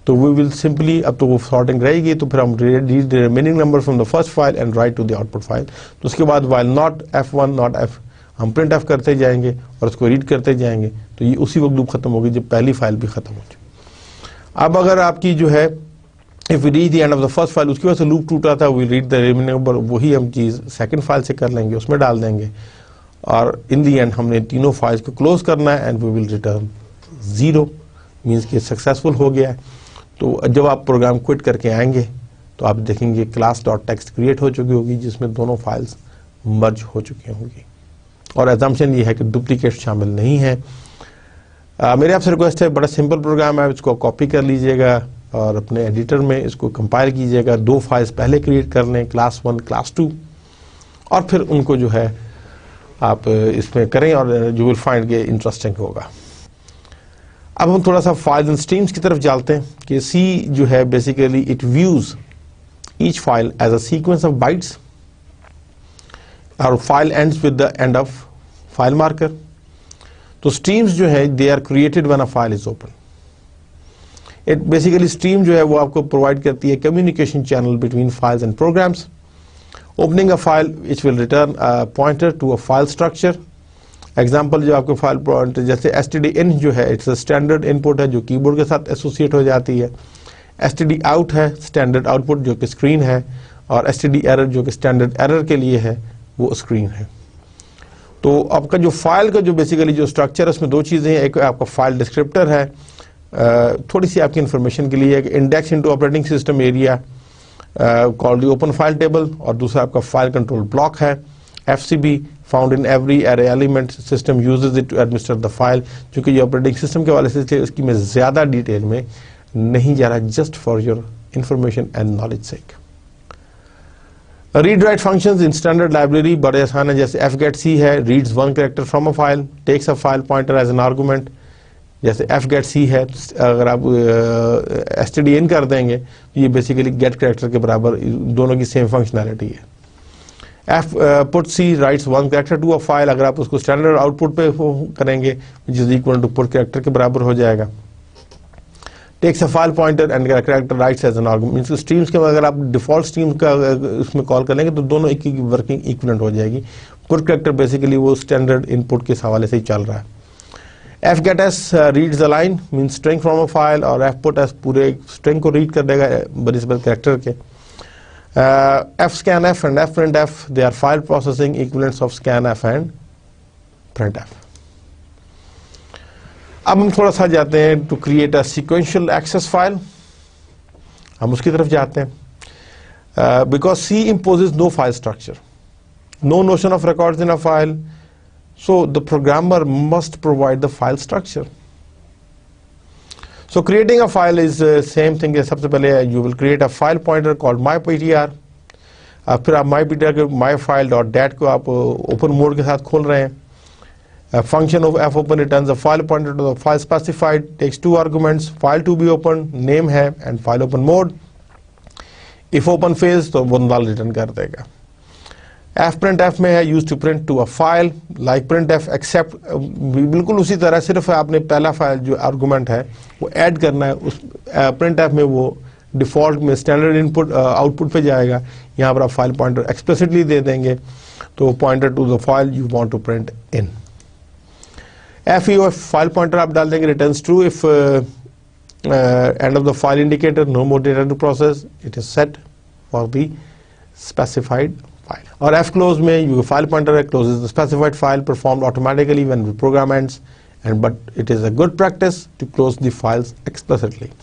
तो वी विल सिंपली, अब तो वो सॉर्टिंग रहेगी तो फिर हम read the remaining number from the first file and write to the output file. तो उसके बाद while not F1 not F हम प्रिंट एफ करते जाएंगे और उसको रीड करते जाएंगे तो ये उसी वक्त लूप खत्म होगी जब पहली फाइल भी खत्म हो जाए। अब अगर आपकी जो है if we reach the end of the first file, उसकी वजह से लूप टूटा था, we read the remaining number, वही हम चीज़ सेकंड फाइल से कर लेंगे, उसमें डाल देंगे और इन दी एंड हमने तीनों फाइल्स को क्लोज करना है and we will return 0, means कि सक्सेसफुल हो गया है। तो जब आप प्रोग्राम क्विट करके आएंगे तो आप देखेंगे क्लास डॉट टेक्स्ट क्रिएट हो चुकी होगी जिसमें दोनों फाइल्स मर्ज हो चुकी होंगी और एजम्पशन ये है कि डुप्लीकेट शामिल नहीं है। मेरे आपसे रिक्वेस्ट है, बड़ा सिंपल प्रोग्राम है, इसको कॉपी कर लीजिएगा और अपने एडिटर में इसको कंपाइल कीजिएगा। 2 फाइल्स पहले क्रिएट कर लें, क्लास 1 क्लास 2, और फिर उनको जो है आप इसमें करें और यू विल फाइंड के इंटरेस्टिंग होगा। अब हम थोड़ा सा फाइल्स एंड स्ट्रीम्स की तरफ चलते हैं कि सी जो है basically it views each file as a sequence of bytes और file ends with the end of file marker. तो स्ट्रीम्स जो है they are created when a file is open. It basically stream जो है वो आपको प्रोवाइड करती है communication channel between files and programs. Opening a file which will return a pointer to a file structure. Example जो आपको file pointer जैसे std_in जो है इट्स अ स्टैंडर्ड इनपुट है जो कीबोर्ड के साथ एसोसिएट हो जाती है। std_out है स्टैंडर्ड आउटपुट जो कि स्क्रीन है, और std_error जो कि स्टैंडर्ड एरर के लिए है वो स्क्रीन है। तो आपका जो फाइल का जो बेसिकली जो स्ट्रक्चर है उसमें 2 चीज़ें हैं। एक आपका फाइल डिस्क्रिप्टर है, थोड़ी सी आपकी इन्फॉर्मेशन के लिए, index into operating system area called the open file table, और दूसरा आपका फाइल कंट्रोल ब्लॉक है FCB found in every array element system uses it to administer the file. चूंकि ये ऑपरेटिंग सिस्टम के वाले से इसकी मैं ज़्यादा डिटेल में नहीं जा रहा, just for your information and knowledge sake. Read write functions in standard library बड़े आसान है, जैसे fgetc है, reads 1 character from a file, takes a file pointer as an argument. जैसे fgetc है, अगर आप std_in कर देंगे तो ये बेसिकली गेट कैरेक्टर के बराबर, दोनों की सेम फंक्शनैलिटी है। putc writes 1 character to a file, अगर आप उसको स्टैंडर्ड आउटपुट पे करेंगे which is equal to put character के बराबर हो जाएगा। Takes a file pointer and character writes as an argument. Streams के अगर आप डिफॉल्ट स्ट्रीम का उसमें कॉल कर लेंगे तो दोनों एक ही वर्किंग इक्विवेलेंट हो जाएगी। पुट कैरेक्टर बेसिकली वो स्टैंडर्ड इनपुट के हवाले से ही चल रहा है। fgetS reads the line mean string from a file, और fputS पूरे स्ट्रिंग को रीड कर देगा बनिस्बत कैरेक्टर के। fscanf and fprintf they are file processing equivalents of scanf and printf। अब हम थोड़ा सा जाते हैं to create a sequential access file, हम उसकी तरफ जाते हैं। Because C imposes no file structure, no notion of records in a file, so the programmer must provide the file structure. So creating a file is same thing। सबसे पहले you will create a file pointer called myptr, फिर आप myptr के myfile.dat को आप open mode के साथ खोल रहे हैं। Function of fopen returns a file pointer to the file specified, takes 2 arguments, file to be opened, name है and file open mode। if open fails तो वो null रिटर्न कर देगा। fprintf में है use to print to a file like printf except, बिल्कुल उसी तरह, सिर्फ आपने पहला फाइल जो आर्गूमेंट है वो ऐड करना है। उस printf में वो डिफॉल्ट में स्टैंडर्ड इनपुट आउटपुट पे जाएगा। यहाँ पर आप फाइल पॉइंटर एक्सप्लिसिटली दे देंगे तो pointer to the file you want to print in. FEO file pointer आप डाल देंगे, returns true if end of the file indicator, no more data to process, it is set for the specified file. और fclose में you file pointer closes the specified file performed automatically when the program ends, and but it is a good practice to close the files explicitly.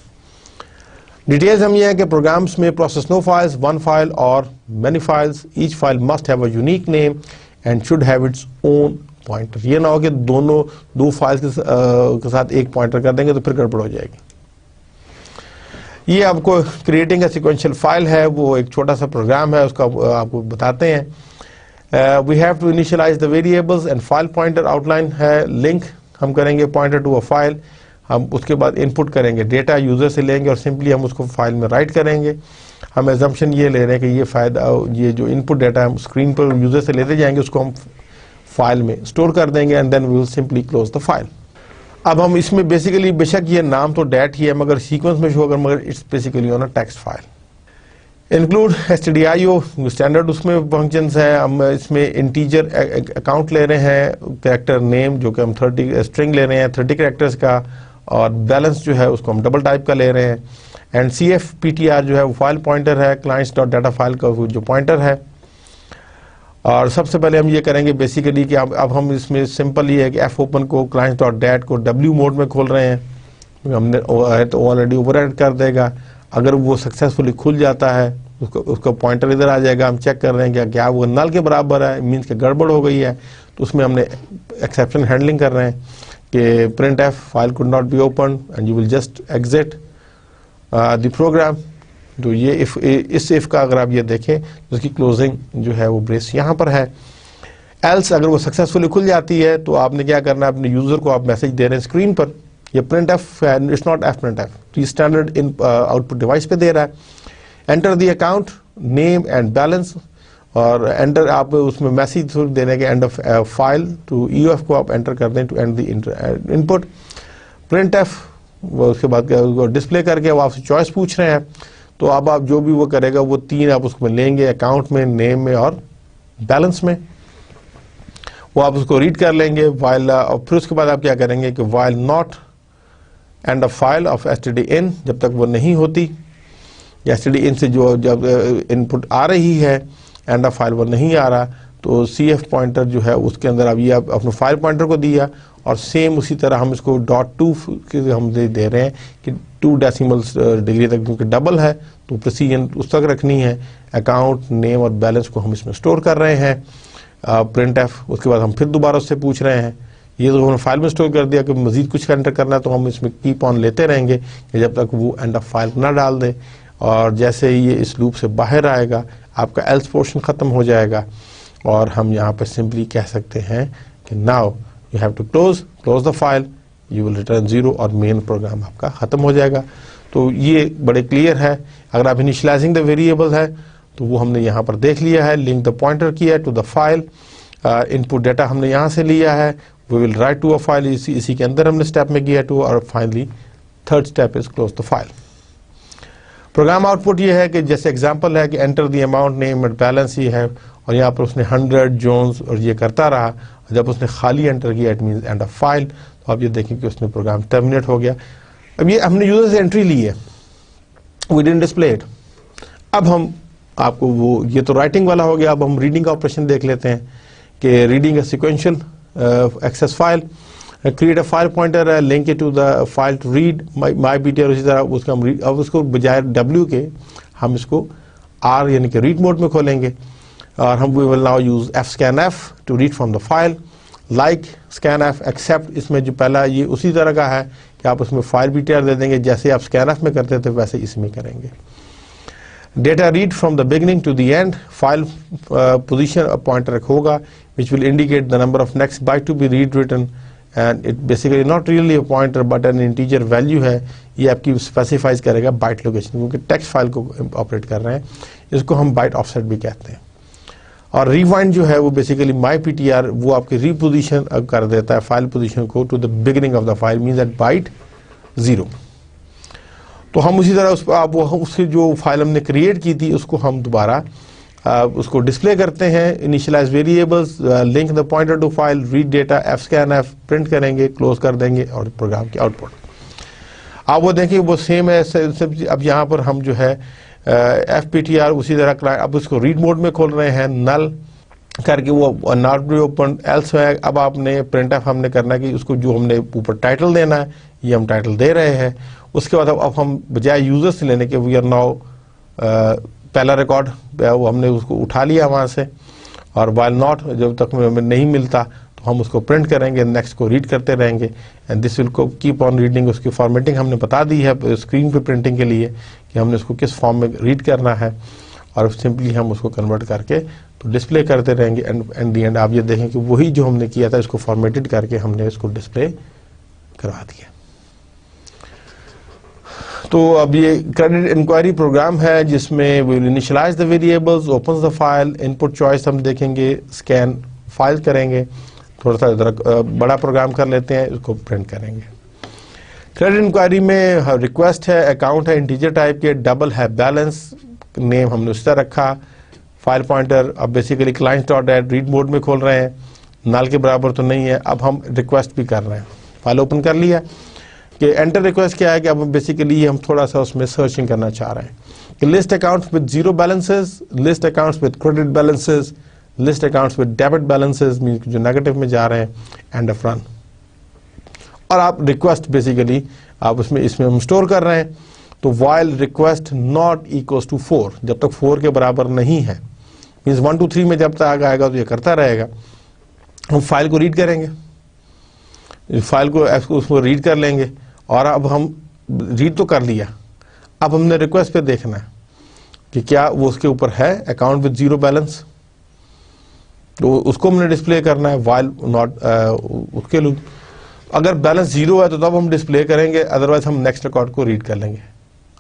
Details हम ये है कि programs में process no files, one file or many files. Each file must have a unique name and should have its own pointer. ये ना हो कि दो files के साथ एक pointer कर देंगे तो फिर गड़बड़ हो जाएगी। ये आपको क्रिएटिंग ए सिक्वेंशियल फाइल है, वो एक छोटा सा प्रोग्राम है, उसका आपको बताते हैं। We have to initialize the variables and file pointer outline है, लिंक हम करेंगे पॉइंटर टू अ फाइल, हम उसके बाद इनपुट करेंगे, डेटा यूज़र से लेंगे और सिंपली हम उसको फाइल में राइट करेंगे। हम एजम्पशन ये ले रहे हैं कि ये फ़ायदा, ये जो इनपुट डेटा हम स्क्रीन पर यूज़र से लेते जाएंगे उसको हम फाइल में स्टोर कर देंगे and then we will simply close the file. अब हम इसमें बेसिकली बेशक ये नाम तो डेट ही है मगर सीक्वेंस में शो कर, मगर it's basically on a text file. Include stdio standard उसमें फंक्शंस हैं। हम इसमें इंटीजर अकाउंट ले रहे हैं, कैरेक्टर नेम जो कि हम 30 स्ट्रिंग ले रहे हैं 30 कैरेक्टर्स का, और बैलेंस जो है उसको हम डबल टाइप का ले रहे हैं। एंड CFPTR जो है वो फाइल पॉइंटर है, क्लाइंट्स डॉट डाटा फाइल का जो पॉइंटर है। और सबसे पहले हम ये करेंगे बेसिकली कि अब हम इसमें सिंपल ये है कि f ओपन को क्लाइंट डॉट डैट को W मोड में खोल रहे हैं, हमने तो ऑलरेडी ओवरराइड कर देगा। अगर वो सक्सेसफुली खुल जाता है उसका पॉइंटर इधर आ जाएगा। हम चेक कर रहे हैं कि क्या वो नल के बराबर है, मीन्स कि गड़बड़ हो गई है, तो उसमें हमने एक्सेप्शन हैंडलिंग कर रहे हैं कि print f file could not be open and you will just exit the program. तो ये इस इफ का अगर आप ये देखें तो उसकी क्लोजिंग जो है वो ब्रेस यहाँ पर है। एल्स अगर वो सक्सेसफुली खुल जाती है तो आपने क्या करना है, अपने यूजर को आप मैसेज दे रहे हैं स्क्रीन पर, ये प्रिंट एफ है, it's not F print F, तो ये स्टैंडर्ड इन आउटपुट डिवाइस पे दे रहा है। Enter the account name and balance, और एंटर आप उसमें मैसेज देने के end of file to EOF को आप एंटर कर दें to end the input. Print f उसके बाद डिस्प्ले करके वो आपसे चॉइस पूछ रहे हैं, तो अब आप जो भी वो करेगा वो तीन आप उसको लेंगे, अकाउंट में, नेम में और बैलेंस में, वो आप उसको रीड कर लेंगे वाइल। और फिर उसके बाद आप क्या करेंगे कि while not and a file of stdin, जब तक वो नहीं होती, stdin से जो जब इनपुट आ रही है एंड अ फाइल वो नहीं आ रहा, तो CF पॉइंटर जो है उसके अंदर अब ये आप अपने फाइल पॉइंटर को दिया, और सेम उसी तरह हम इसको .2 हम दे रहे हैं कि 2 डेसिमल्स डिग्री तक, क्योंकि डबल है तो प्रिसीजन उस तक रखनी है। अकाउंट नेम और बैलेंस को हम इसमें स्टोर कर रहे हैं, प्रिंट एफ। उसके बाद हम फिर दोबारा उससे पूछ रहे हैं, ये तो हमने फाइल में स्टोर कर दिया कि मजीद कुछ एंटर करना है तो हम इसमें कीप ऑन लेते रहेंगे कि जब तक वो एंड ऑफ फाइल ना डाल दे। और जैसे ही ये इस लूप से बाहर आएगा आपका एल्स पोर्शन ख़त्म हो जाएगा, और हम यहाँ पर सिंपली कह सकते हैं कि now you have to close the file, you will return 0 और मेन प्रोग्राम आपका ख़त्म हो जाएगा। तो ये बड़े क्लियर है। अगर आप इनिशियलाइजिंग द वेरिएबल है तो वो हमने यहाँ पर देख लिया है, लिंक द पॉइंटर किया है to the file, input data हमने यहाँ से लिया है, we will write to a file, इसी के अंदर हमने स्टेप में किया टू, और finally third step is close the file. Program output ये है कि जैसे एग्जांपल है कि enter the amount name and balance ही है, और यहाँ पर उसने 100 जोन्स और ये करता रहा, जब उसने खाली एंटर किया it means and of file, तो आप ये देखें कि उसने प्रोग्राम टर्मिनेट हो गया। अब ये हमने यूजर से एंट्री ली है, वी डिडंट डिस्प्ले इट। अब हम आपको वो, ये तो राइटिंग वाला हो गया, अब हम रीडिंग का ऑपरेशन देख लेते हैं कि reading a sequential access file, create a file pointer, link it to the file to read MyPTR। उसी तरह उसका हम अब उसको बजाय W के हम इसको R यानी कि रीड मोड में खोलेंगे, और हम we will now use fscanf to read from the file, like scanf except. इसमें जो पहला ये उसी तरह का है कि आप उसमें फाइल BTR दे देंगे, जैसे आप scanf में करते थे वैसे इसमें करेंगे। Data read from the beginning to the end, file position pointer होगा which will indicate the number of next byte to be read written, and it basically not really a pointer but an integer value है, ये आपकी specifies करेगा byte location, क्योंकि text file को operate कर रहे हैं, इसको हम बाइट ऑफसेट भी कहते हैं। और रिवाइंड जो है वो बेसिकली MyPTR वो आपकी रीपोजिशन कर देता है फाइल पोजीशन को to the beginning of the file, means at byte 0। तो हम उसी तरह उससे जो फाइल हमने क्रिएट की थी उसको हम दोबारा उसको डिस्प्ले करते हैं। Initialize variables, link the pointer to file, read data, fscanf print करेंगे, क्लोज कर देंगे और प्रोग्राम की आउटपुट। आप वो देखें वो सेम है। अब यहाँ पर हम जो है fptr उसी तरह क्लाइंट, अब उसको रीड मोड में खोल रहे हैं, नल करके वो नॉट बी ओपन एल्स है। अब आपने प्रिंट एफ हमने करना है कि उसको जो हमने ऊपर टाइटल देना है, ये हम टाइटल दे रहे हैं। उसके बाद अब हम बजाय यूजर से लेने के वी आर नाउ पहला रिकॉर्ड वो हमने उसको उठा लिया वहाँ से, और वाइल नॉट जब तक हमें नहीं मिलता तो हम उसको प्रिंट करेंगे, नेक्स्ट को रीड करते रहेंगे एंड दिस विल को कीप ऑन रीडिंग। उसकी फॉर्मेटिंग हमने बता दी है स्क्रीन पे प्रिंटिंग के लिए कि हमने उसको किस फॉर्म में रीड करना है, और सिंपली हम उसको कन्वर्ट करके तो डिस्प्ले करते रहेंगे। एंड दी एंड आप ये देखें कि वही जो हमने किया था इसको फॉर्मेटेड करके हमने इसको डिस्प्ले करवा दिया। तो अब ये क्रेडिट इंक्वायरी प्रोग्राम है जिसमें we will initialize the variables, open the file, input choice हम देखेंगे, स्कैन फाइल करेंगे, थोड़ा सा बड़ा प्रोग्राम कर लेते हैं, इसको प्रिंट करेंगे। क्रेडिट इंक्वायरी में रिक्वेस्ट है, अकाउंट है इंटीजर टाइप के, डबल है बैलेंस, नेम हमने उस तरह रखा, फाइल पॉइंटर अब basically client dot at read mode में खोल रहे हैं, नल के बराबर तो नहीं है। अब हम रिक्वेस्ट भी कर रहे हैं, फाइल ओपन कर लिया कि एंटर रिक्वेस्ट क्या है कि अब बेसिकली हम थोड़ा सा उसमें सर्चिंग करना चाह रहे हैं कि list accounts with zero balances, list accounts with credit balances, list accounts with debit balances mean जो नेगेटिव में जा रहे हैं, एंड ऑफ रन। और आप रिक्वेस्ट बेसिकली आप इसमें हम स्टोर कर रहे हैं। तो while request not equals to 4, जब तक 4 के बराबर नहीं है, मीन्स 1 2 3 में जब तक आएगा तो ये करता रहेगा। हम फाइल को रीड करेंगे, फाइल को उसको रीड कर लेंगे, और अब हम रीड तो कर लिया, अब हमने रिक्वेस्ट पे देखना है कि क्या वो उसके ऊपर है अकाउंट विद जीरो बैलेंस, तो उसको हमने डिस्प्ले करना है वाइल नॉट उसके लिए। अगर बैलेंस जीरो है तो तब हम डिस्प्ले करेंगे, अदरवाइज हम नेक्स्ट रिकॉर्ड को रीड कर लेंगे।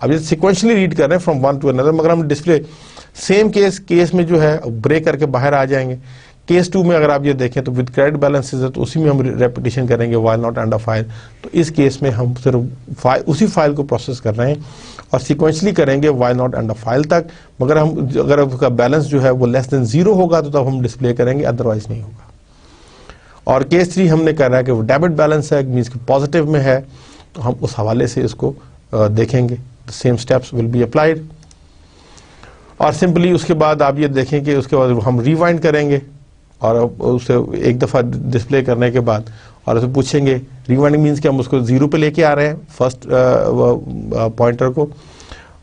अब ये सिक्वेंशली रीड कर रहे हैं फ्रॉम वन टू अनदर, मगर हम डिस्प्ले सेम केस में जो है ब्रेक करके बाहर आ जाएंगे। केस 2 में अगर आप ये देखें तो विद क्रेडिट बैलेंसेस है, तो उसी में हम रेपिटेशन करेंगे वाइल नॉट अंडर फाइल। तो इस केस में हम सिर्फ उसी फाइल को प्रोसेस कर रहे हैं और सिक्वेंशली करेंगे वाइल नॉट अंडर फाइल तक, मगर हम अगर उसका बैलेंस जो है वो लेस देन 0 होगा तो तब हम डिस्प्ले करेंगे, अदरवाइज नहीं होगा। और केस 3 हमने कह रहा है कि वो डेबिट बैलेंस है, मीन्स कि पॉजिटिव में है, तो हम उस हवाले से इसको देखेंगे। The same steps will be applied. और सिंपली उसके बाद आप ये देखें कि उसके बाद हम रिवाइंड करेंगे और उसे एक दफ़ा डिस्प्ले करने के बाद और उसे पूछेंगे, रिवाइंडिंग मीन्स कि हम उसको 0 पे लेके आ रहे हैं फर्स्ट पॉइंटर को,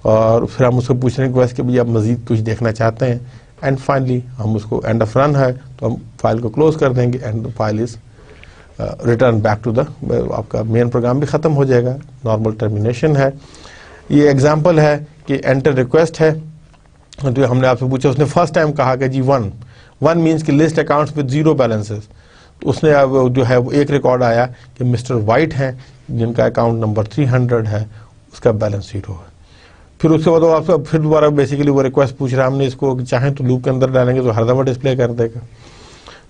और फिर हम उसको पूछ रहे हैं कि भैया आप मज़ीद कुछ देखना चाहते हैं, एंड फाइनली हम उसको एंड ऑफ रन है तो हम फाइल को क्लोज कर देंगे and file is return back to the, आपका मेन प्रोग्राम भी ख़त्म हो जाएगा, नॉर्मल टर्मिनेशन है। ये एग्जांपल है कि एंटर रिक्वेस्ट है, तो हमने आपसे पूछा, उसने फर्स्ट टाइम कहा कि जी 1 मीन्स की list accounts with zero balances, तो उसने अब जो है वो एक रिकॉर्ड आया कि मिस्टर वाइट हैं जिनका अकाउंट नंबर 300 है, उसका बैलेंस 0 है। फिर उसके बाद आपसे फिर दोबारा बेसिकली वो रिक्वेस्ट पूछ रहा है, हमने इसको चाहें तो लूप के अंदर डालेंगे तो हर दफ़ा डिस्प्ले कर देगा।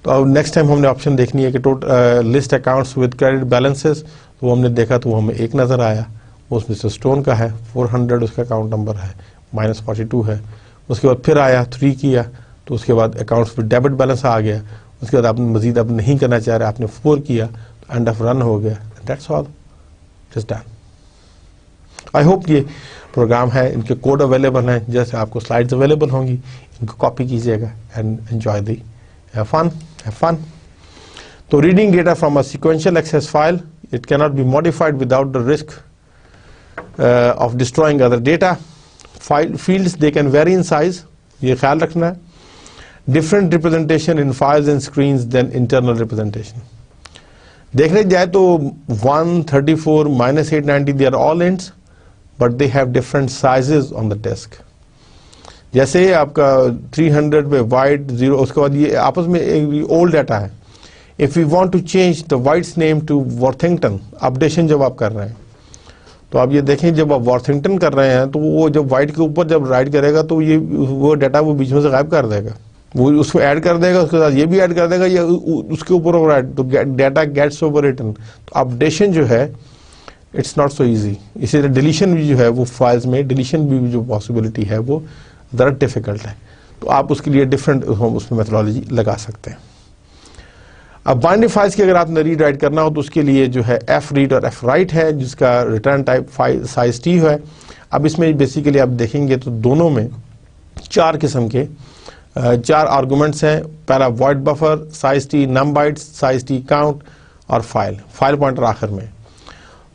तो अब नेक्स्ट टाइम हमने ऑप्शन देखनी है कि total list accounts with credit balances, तो वो हमने देखा तो वो हमें एक नज़र आया, वो उसमें से स्टोन का है, 400 उसका अकाउंट नंबर है, -42 है। उसके बाद फिर आया 3 किया, तो उसके बाद अकाउंट्स विद डेबिट बैलेंस आ गया। उसके बाद आपने मजीद अब नहीं करना चाह रहे, आपने 4 किया तो एंड ऑफ रन हो गया, that's all, just done. I hope ये प्रोग्राम है, इनके कोड अवेलेबल हैं, जैसे आपको स्लाइड्स अवेलेबल होंगी, इनको कॉपी कीजिएगा and enjoy the have fun. तो reading data from a sequential access file, it cannot be modified without the risk of destroying other data. File fields they can vary in size, ये ख्याल रखना है। Different representation in files and screens than internal representation. देखने जाए तो 134 -890 they are all ints, but they have different sizes on the disk. जैसे आपका 300 पे वाइट 0, उसके बाद ये आपस में ओल्ड डाटा है। If you want to change the White's name to Worthington, updation जब आप कर रहे हैं तो आप ये देखें, जब आप वॉर्थिंगटन कर रहे हैं तो वो जब वाइट के ऊपर जब राइट करेगा तो ये वो डाटा वो बीच में से गायब कर देगा, वो उसको ऐड कर देगा, उसके साथ ये भी ऐड कर देगा, या उसके ऊपर राइट, तो डाटा गेट्स ओवर रिटन। तो अपडेशन जो है इट्स नॉट सो इजी, इसीलिए डिलीशन भी जो है वो फाइल्स में डिलीशन भी जो पॉसिबिलिटी है वो ज़रा डिफिकल्ट है। तो आप उसके लिए डिफरेंट उसमें मेथोडोलॉजी लगा सकते हैं। अब बाइनरी फाइल्स की अगर आपने रीड राइट करना हो तो उसके लिए जो है एफ रीड और एफ राइट है, जिसका return type file size T है। अब इसमें बेसिकली आप देखेंगे तो दोनों में 4 किस्म के 4 आर्गूमेंट्स हैं। पहला void buffer, size t num bytes, size t count और फाइल पॉइंटर आखिर में।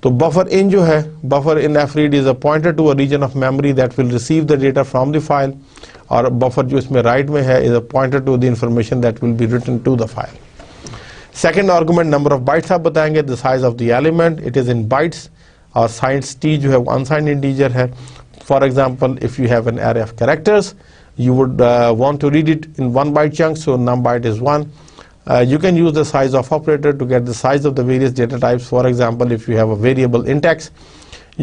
तो बफर इन जो है, buffer in f read is a pointer to a region of memory that will receive the data from the file, और buffer जो इसमें write में है is a pointer to the information that will be written to the file. Second argument number of bytes आप बताएंगे, the size of the element, it is in bytes, और size T जो है वो अनसाइंड इंटीजर है। For example if you have an array of characters, you would want to read it in 1 byte chunks, so num byte is 1. You can use the size of operator to get the size of the various data types. For example, if you have a variable int x,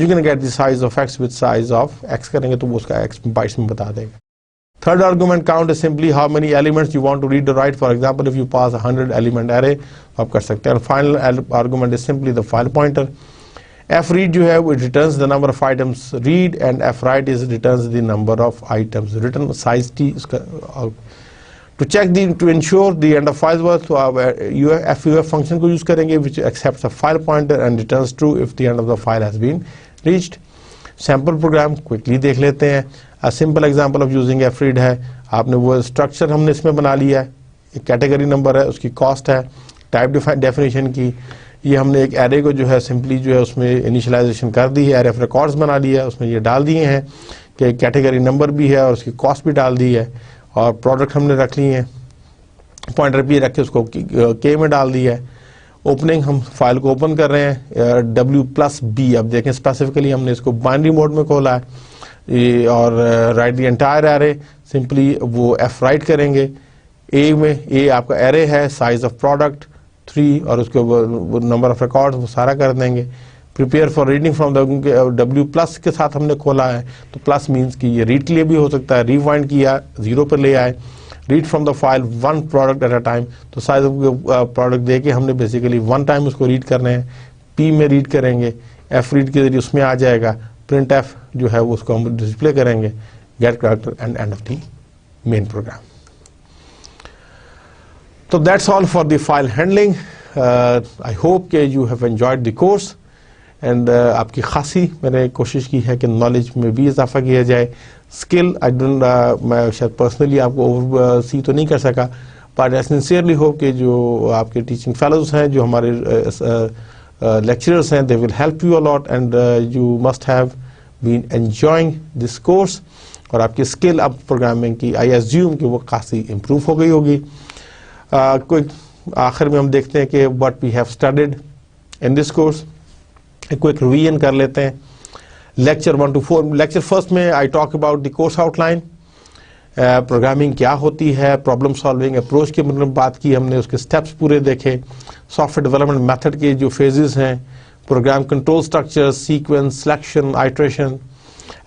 you can get the size of x with size of x करेंगे तो वो उसका x bytes में बता देगा। Third argument count is simply how many elements you want to read or write. For example, if you pass a 100 element array, आप कर सकते हैं। And final argument is simply the file pointer. F read जो है वो returns the number of items read, and F write is returns the number of items written. Size t इसका to check to ensure the end of file worth, तो आप FUF function को use करेंगे which accepts a file pointer and returns true if the end of the file has been reached. Sample program quickly देख लेते हैं। A simple example of using F read है, आपने वो structure हमने इसमें बना लिया है, एक कैटेगरी नंबर है, उसकी कॉस्ट है, टाइप डेफिनेशन की, ये हमने एक एरे को जो है सिंपली जो है उसमें इनिशियलाइजेशन कर दी है, एरे ऑफ रिकॉर्ड्स बना लिया है, उसमें ये डाल दिए हैं कि कैटेगरी नंबर भी है और उसकी कॉस्ट भी डाल दी है, और प्रोडक्ट हमने रख ली है, पॉइंटर भी रख के उसको के में डाल दिया है। ओपनिंग हम फाइल को ओपन कर रहे हैं W+B, अब देखें स्पेसिफिकली हमने इसको बाइनरी मोड में खोला है, और right the entire array, simply वो एफ राइट करेंगे। ए में ए आपका एरे है, साइज ऑफ प्रोडक्ट 3 और उसके नंबर ऑफ रिकॉर्ड्स वो सारा कर देंगे। Prepare for reading from the W+ के साथ हमने खोला है, तो प्लस मीन्स कि ये रीड के लिए भी हो सकता है, रिवाइंड किया 0 पर ले आए। Read from the file 1 product at a time, तो साइज ऑफ प्रोडक्ट दे के हमने बेसिकली 1 टाइम उसको रीड करना है। पी में रीड करेंगे, एफ रीड के जरिए उसमें आ जाएगा, प्रिंट एफ जो है वो उसको हम डिस्प्ले करेंगे, get character and end of the main program. So that's all for the file handling. I hope that you have enjoyed the course, and आपकी खासी मैंने कोशिश की है कि नॉलेज में भी इजाफा किया जाए। स्किल मैं शायद पर्सनली आपको ओवरसी तो नहीं कर सका, बट आई सिंसियरली होप कि जो आपके टीचिंग फेलोज हैं, जो हमारे लेक्चरर्स हैं, they will help you a lot, and you must have been enjoying this course, और आपकी स्किल अब प्रोग्रामिंग की आई एज्यूम कि वो काफ़ी इम्प्रूव हो गई होगी। कोई आखिर में हम देखते हैं कि what we have studied in this course, quick revision कर लेते हैं। लेक्चर 1 to 4, लेक्चर फर्स्ट में I talk about the course outline, programming क्या होती है, प्रॉब्लम सॉल्विंग अप्रोच की मतलब बात की हमने, उसके स्टेप्स पूरे देखे, सॉफ्टवेयर डेवलपमेंट मेथड के जो फेजेस हैं, program control structure, sequence, selection, iteration,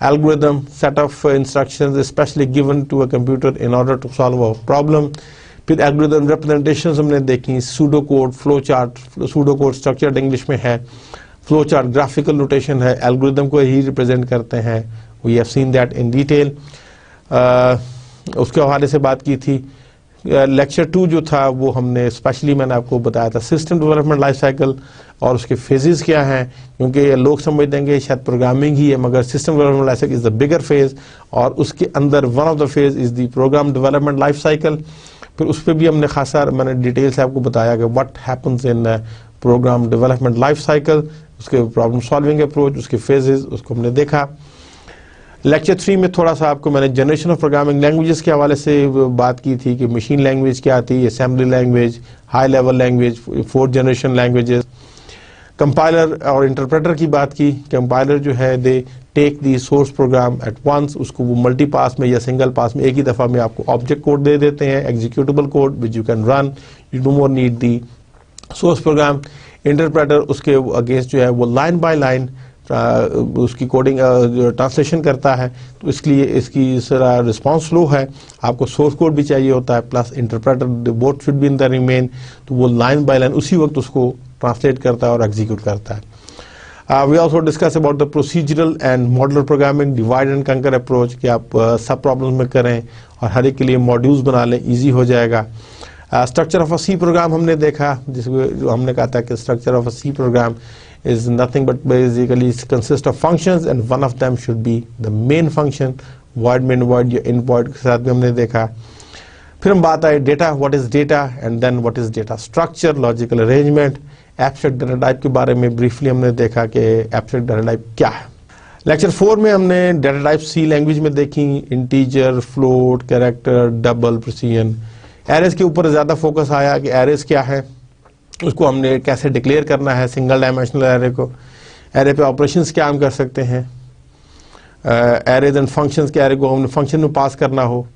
algorithm, set of instructions specially given to a computer in order to solve a problem. फिर एल्गोरिथम रिप्रेजेंटेशंस हमने देखी, pseudo code, flow chart, pseudo code structured English में है, flow chart graphical notation है, algorithm को ही represent करते हैं, we have seen that in detail. उसके हवाले से बात की थी। लेक्चर 2 जो था वो हमने स्पेशली मैंने आपको बताया था सिस्टम डेवलपमेंट लाइफ साइकिल और उसके फेजेस क्या हैं, क्योंकि लोग समझ देंगे शायद प्रोग्रामिंग ही है, मगर system development life cycle is the bigger phase, और उसके अंदर one of the phase is the program development life cycle. फिर उस पर भी हमने खासा मैंने डिटेल से आपको बताया कि what happens in program development life cycle, उसके प्रॉब्लम सॉल्विंग अप्रोच, उसके फेजेस, उसको हमने देखा। लेक्चर 3 में थोड़ा सा आपको मैंने जनरेशन ऑफ प्रोग्रामिंग लैंग्वेजेस के हवाले से बात की थी कि मशीन लैंग्वेज क्या आती है, assembly language, high level language, 4th generation languages, compiler और इंटरप्रेटर की बात की। कंपाइलर जो है they take the source program at once, उसको वो मल्टी पास में या सिंगल पास में एक ही दफ़ा में आपको ऑब्जेक्ट कोड दे देते हैं, executable code which you can run, you do more need the source programme. Interpreter उसके अगेंस्ट जो है वो लाइन बाय लाइन उसकी कोडिंग ट्रांसलेशन करता है, तो इसलिए इसकी सारा रिस्पॉन्स फ्लो है, आपको सोर्स कोड भी चाहिए होता है plus interpreter both should be in the remain, तो वो लाइन बाय लाइन उसी वक्त उसको ट्रांसलेट करता है और एग्जीक्यूट करता है। We also discuss about the procedural and modular programming, divide and conquer approach कि आप सब प्रॉब्लम्स में करें और हर एक के लिए मॉड्यूल्स बना लें, इजी हो जाएगा. Structure of a C program हमने देखा, जिसको हमने कहा था कि structure of a C program is nothing but basically it consists of functions and one of them should be the main function. void main void या in void के साथ भी हमने देखा. फिर हम बात आए data, what is data and then what is data structure, logical arrangement, abstract data type के बारे में ब्रीफली हमने देखा कि एब्स्ट्रैक्ट डाटा टाइप क्या है. लेक्चर 4 में हमने डाटा टाइप सी लैंग्वेज में देखी, integer, float, character, double, precision. Arrays के ऊपर ज़्यादा फोकस आया कि एरेज क्या है, उसको हमने कैसे डिक्लेयर करना है, सिंगल डायमेंशनल एरे को, एरे पे ऑपरेशंस क्या हम कर सकते हैं, एरेज एंड फंक्शंस के एरे को हमने फंक्शन में पास करना हो,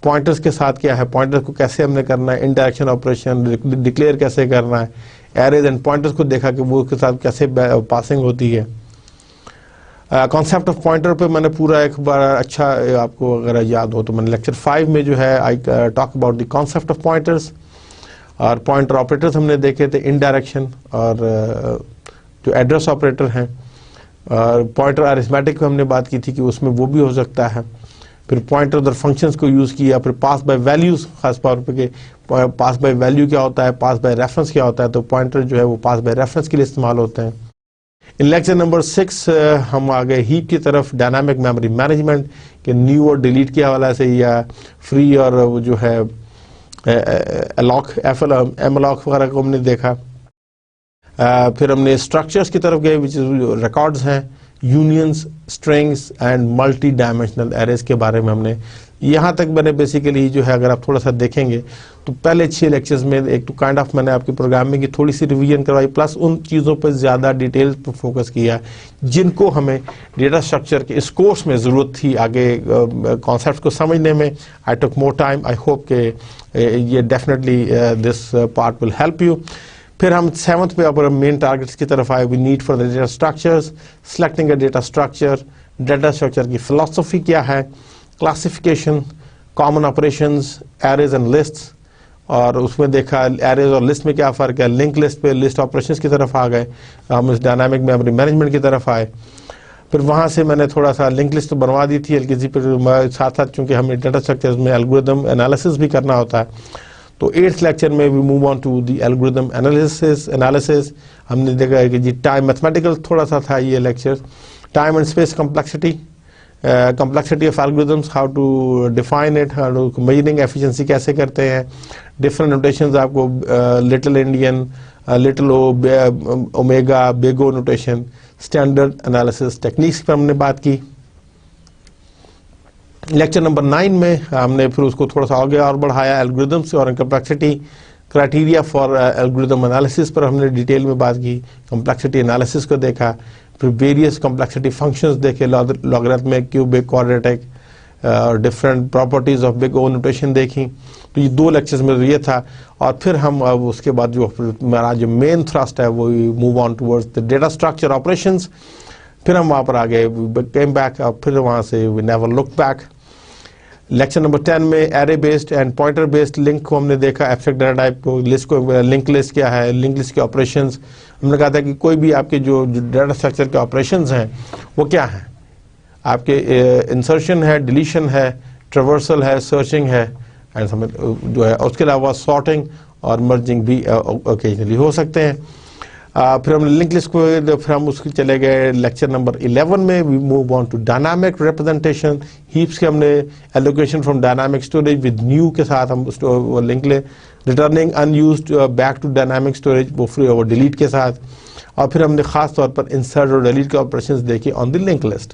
पॉइंटर्स के साथ क्या है, पॉइंटर्स को कैसे हमने करना है, इनडायरेक्शन ऑपरेशन डिक्लेयर कैसे करना है, एरेज एंड पॉइंटर्स को देखा कि वो उसके साथ कैसे पासिंग होती है. कॉन्सेप्ट ऑफ पॉइंटर पे मैंने पूरा एक बार अच्छा आपको अगर याद हो तो मैंने लेक्चर 5 में जो है I talk about the concept of pointers और पॉइंटर ऑपरेटर्स हमने देखे थे, इनडायरेक्शन और जो एड्रेस ऑपरेटर हैं, और पॉइंटर अरिथमेटिक पे हमने बात की थी कि उसमें वो भी हो सकता है. फिर पॉइंटर और फंक्शंस को यूज़ किया, फिर पास बाय वैल्यूज़ खास तौर पे कि पास बाय वैल्यू क्या होता है, पास बाय रेफरेंस क्या होता है, तो पॉइंटर जो है वो पास बाय रेफरेंस के लिए इस्तेमाल होते हैं. इन लेक्चर नंबर 6 हम आ गए हीप की तरफ, डायनामिक मेमोरी मैनेजमेंट के न्यू और डिलीट के हवाले से या फ्री और वो जो है अलॉक एमलॉक वगैरह को हमने देखा. फिर हमने स्ट्रक्चर्स की तरफ गए विच इज रिकॉर्ड्स हैं, unions, strings and multi dimensional arrays के बारे में हमने यहाँ तक मैंने बेसिकली जो है अगर आप थोड़ा सा देखेंगे तो पहले 6 लेक्चर्स में एक तो काइंड ऑफ मैंने आपकी प्रोग्रामिंग की थोड़ी सी रिवीजन करवाई, प्लस उन चीज़ों पर ज़्यादा डिटेल पर फोकस किया जिनको हमें डेटा स्ट्रक्चर के इस कोर्स में ज़रूरत थी आगे कॉन्सेप्ट को समझने में. आई टुक मोर टाइम, आई होप के ये definitely this part will help you. फिर हम 7th पे अपने मेन टारगेट्स की तरफ आए. We need for the data structures, selecting a data structure की फिलॉसफी क्या है, classification, common operations, arrays and lists, और उसमें देखा एरेज और लिस्ट में क्या फ़र्क है. लिंक लिस्ट पे लिस्ट ऑपरेशंस की तरफ आ गए, हम इस डायनामिक मेमोरी मैनेजमेंट की तरफ आए. फिर वहाँ से मैंने थोड़ा सा लिंक लिस्ट तो बनवा दी थी एलकेजी पर, साथ साथ चूँकि हमें डेटा स्ट्रक्चर्स में एल्गोरिथम एनालिसिस भी करना होता है. तो 8th लेक्चर में we move on to the algorithm analysis. हमने देखा है कि जी टाइम मैथमेटिकल थोड़ा सा था ये lecture, time and space complexity, complexity of algorithms, how to define it, how to measuring efficiency कैसे करते हैं, different notations आपको little Indian, little o, omega, big O notation, standard analysis techniques पर हमने बात की. लेक्चर नंबर 9 में हमने फिर उसको थोड़ा सा आगे और बढ़ाया, एल्गोरिथम्स और complexity, criteria for algorithm analysis पर हमने डिटेल में बात की, कम्प्लेक्सिटी एनालिसिस को देखा. फिर वेरियस कम्प्लेक्सिटी फंक्शंस देखे, लॉगरिथमिक, क्यूबिक, क्वाड्रेटिक और different properties of big O notation देखी. तो ये 2 लेक्चर्स में ये था. और फिर हम अब उसके बाद जो हमारा जो मेन थ्रस्ट है वो move on towards the data structure operations. फिर हम वहाँ पर आ गए, केम बैक, और फिर वहाँ से we never look back. Lecture number 10 में array based and pointer based link को हमने देखा, एब्स्ट्रैक्ट डाटा टाइप को, लिस्ट को, लिंक लिस्ट क्या है, लिंक लिस्ट के ऑपरेशंस. हमने कहा था कि कोई भी आपके जो डाटा स्ट्रक्चर के ऑपरेशंस हैं वो क्या हैं, आपके इंसर्शन है, डिलीशन है, ट्रेवर्सल है, सर्चिंग है एंड जो है, उसके अलावा सॉर्टिंग और मर्जिंग भी ओकेजनली हो सकते हैं. फिर हमने लिंक लिस्ट को, फिर हम उसके चले गए लेक्चर नंबर 11 में. We move on to dynamic representation, heaps के हमने allocation from dynamic storage with new के साथ हम वो लिंक ले, returning unused back to dynamic storage वो फ्री और डिलीट के साथ. और फिर हमने खास तौर पर इंसर्ट और डिलीट के ऑपरेशंस देखे on the link list.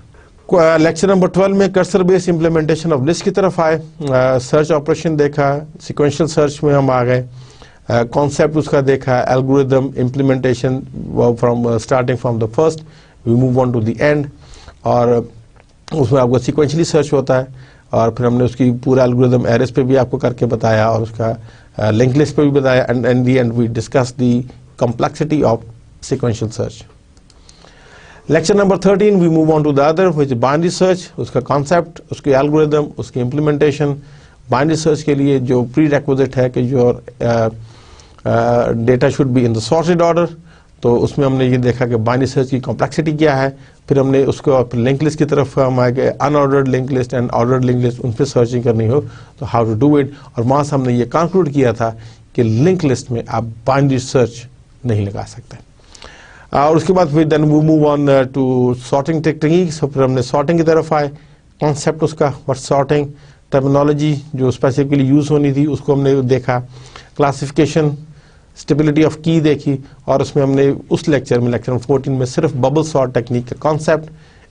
Lecture number 12 में cursor based implementation of list की तरफ आए, सर्च ऑपरेशन देखा, सिक्वेंशियल सर्च में हम आ गए, कॉन्सेप्ट उसका देखा, algorithm implementation from starting from the first we move on to the end. और उसमें आपको सिक्वेंशली सर्च होता है, और फिर हमने उसकी पूरा एल्गोरिथम एरेस पे भी आपको करके बताया और उसका लिंक लिस्ट पे भी बताया. And in the end we discuss the complexity of sequential search. Lecture number 13 we move on to the other which binary search, उसका कॉन्सेप्ट, उसकी एल्गोरिथम, उसकी इम्प्लीमेंटेशन. बाइनरी सर्च के लिए जो प्री रिक्विजिट है कि जो data should be in the sorted order, तो उसमें हमने ये देखा कि बाइनरी सर्च की कॉम्प्लेक्सिटी क्या है। फिर हमने उसको लिंक लिस्ट की तरफ हम आए कि unordered link list and ordered link list, उन पर सर्चिंग करनी हो तो हाउ टू डू इट। और वहाँ से हमने ये कंक्लूड किया था कि लिंक लिस्ट में आप बाइनरी सर्च नहीं लगा सकते। और उसके बाद फिर then we move on to sorting techniques. फिर हमने सॉर्टिंग की तरफ आए, कॉन्सेप्ट उसका व्हाट सॉर्टिंग, टर्मिनोलॉजी जो स्पेसिफिकली यूज़ होनी थी उसको हमने देखा, क्लासिफिकेशन, स्टेबिलिटी ऑफ की देखी। और उसमें हमने उस लेक्चर में, लेक्चर 14 में, सिर्फ बबल सॉर्ट टेक्निक का concept,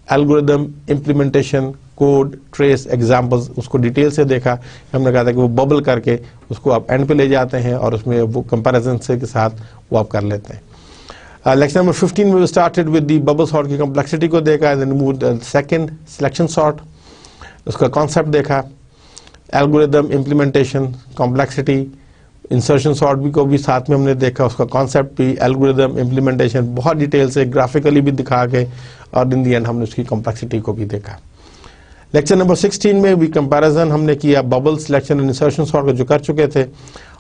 algorithm, implementation, code, trace, examples, उसको डिटेल से देखा। हमने कहा था कि वो बबल करके उसको आप एंड पे ले जाते हैं और उसमें वो कंपैरिजन से के साथ वो आप कर लेते हैं। लेक्चर नंबर 15 में started with the bubble sort की कॉम्प्लेक्सिटी को देखा, then move second selection sort, उसका कॉन्सेप्ट देखा, algorithm, implementation, complexity, insertion sort भी को भी साथ में हमने देखा, उसका कॉन्सेप्ट भी, एल्गोरिदम, इम्प्लीमेंटेशन बहुत डिटेल से ग्राफिकली भी दिखा के, और इन दी एंड हमने उसकी कॉम्प्लेक्सिटी को भी देखा। लेक्चर नंबर 16 में भी कंपैरिजन हमने किया bubble, selection and insertion sort को जो कर चुके थे,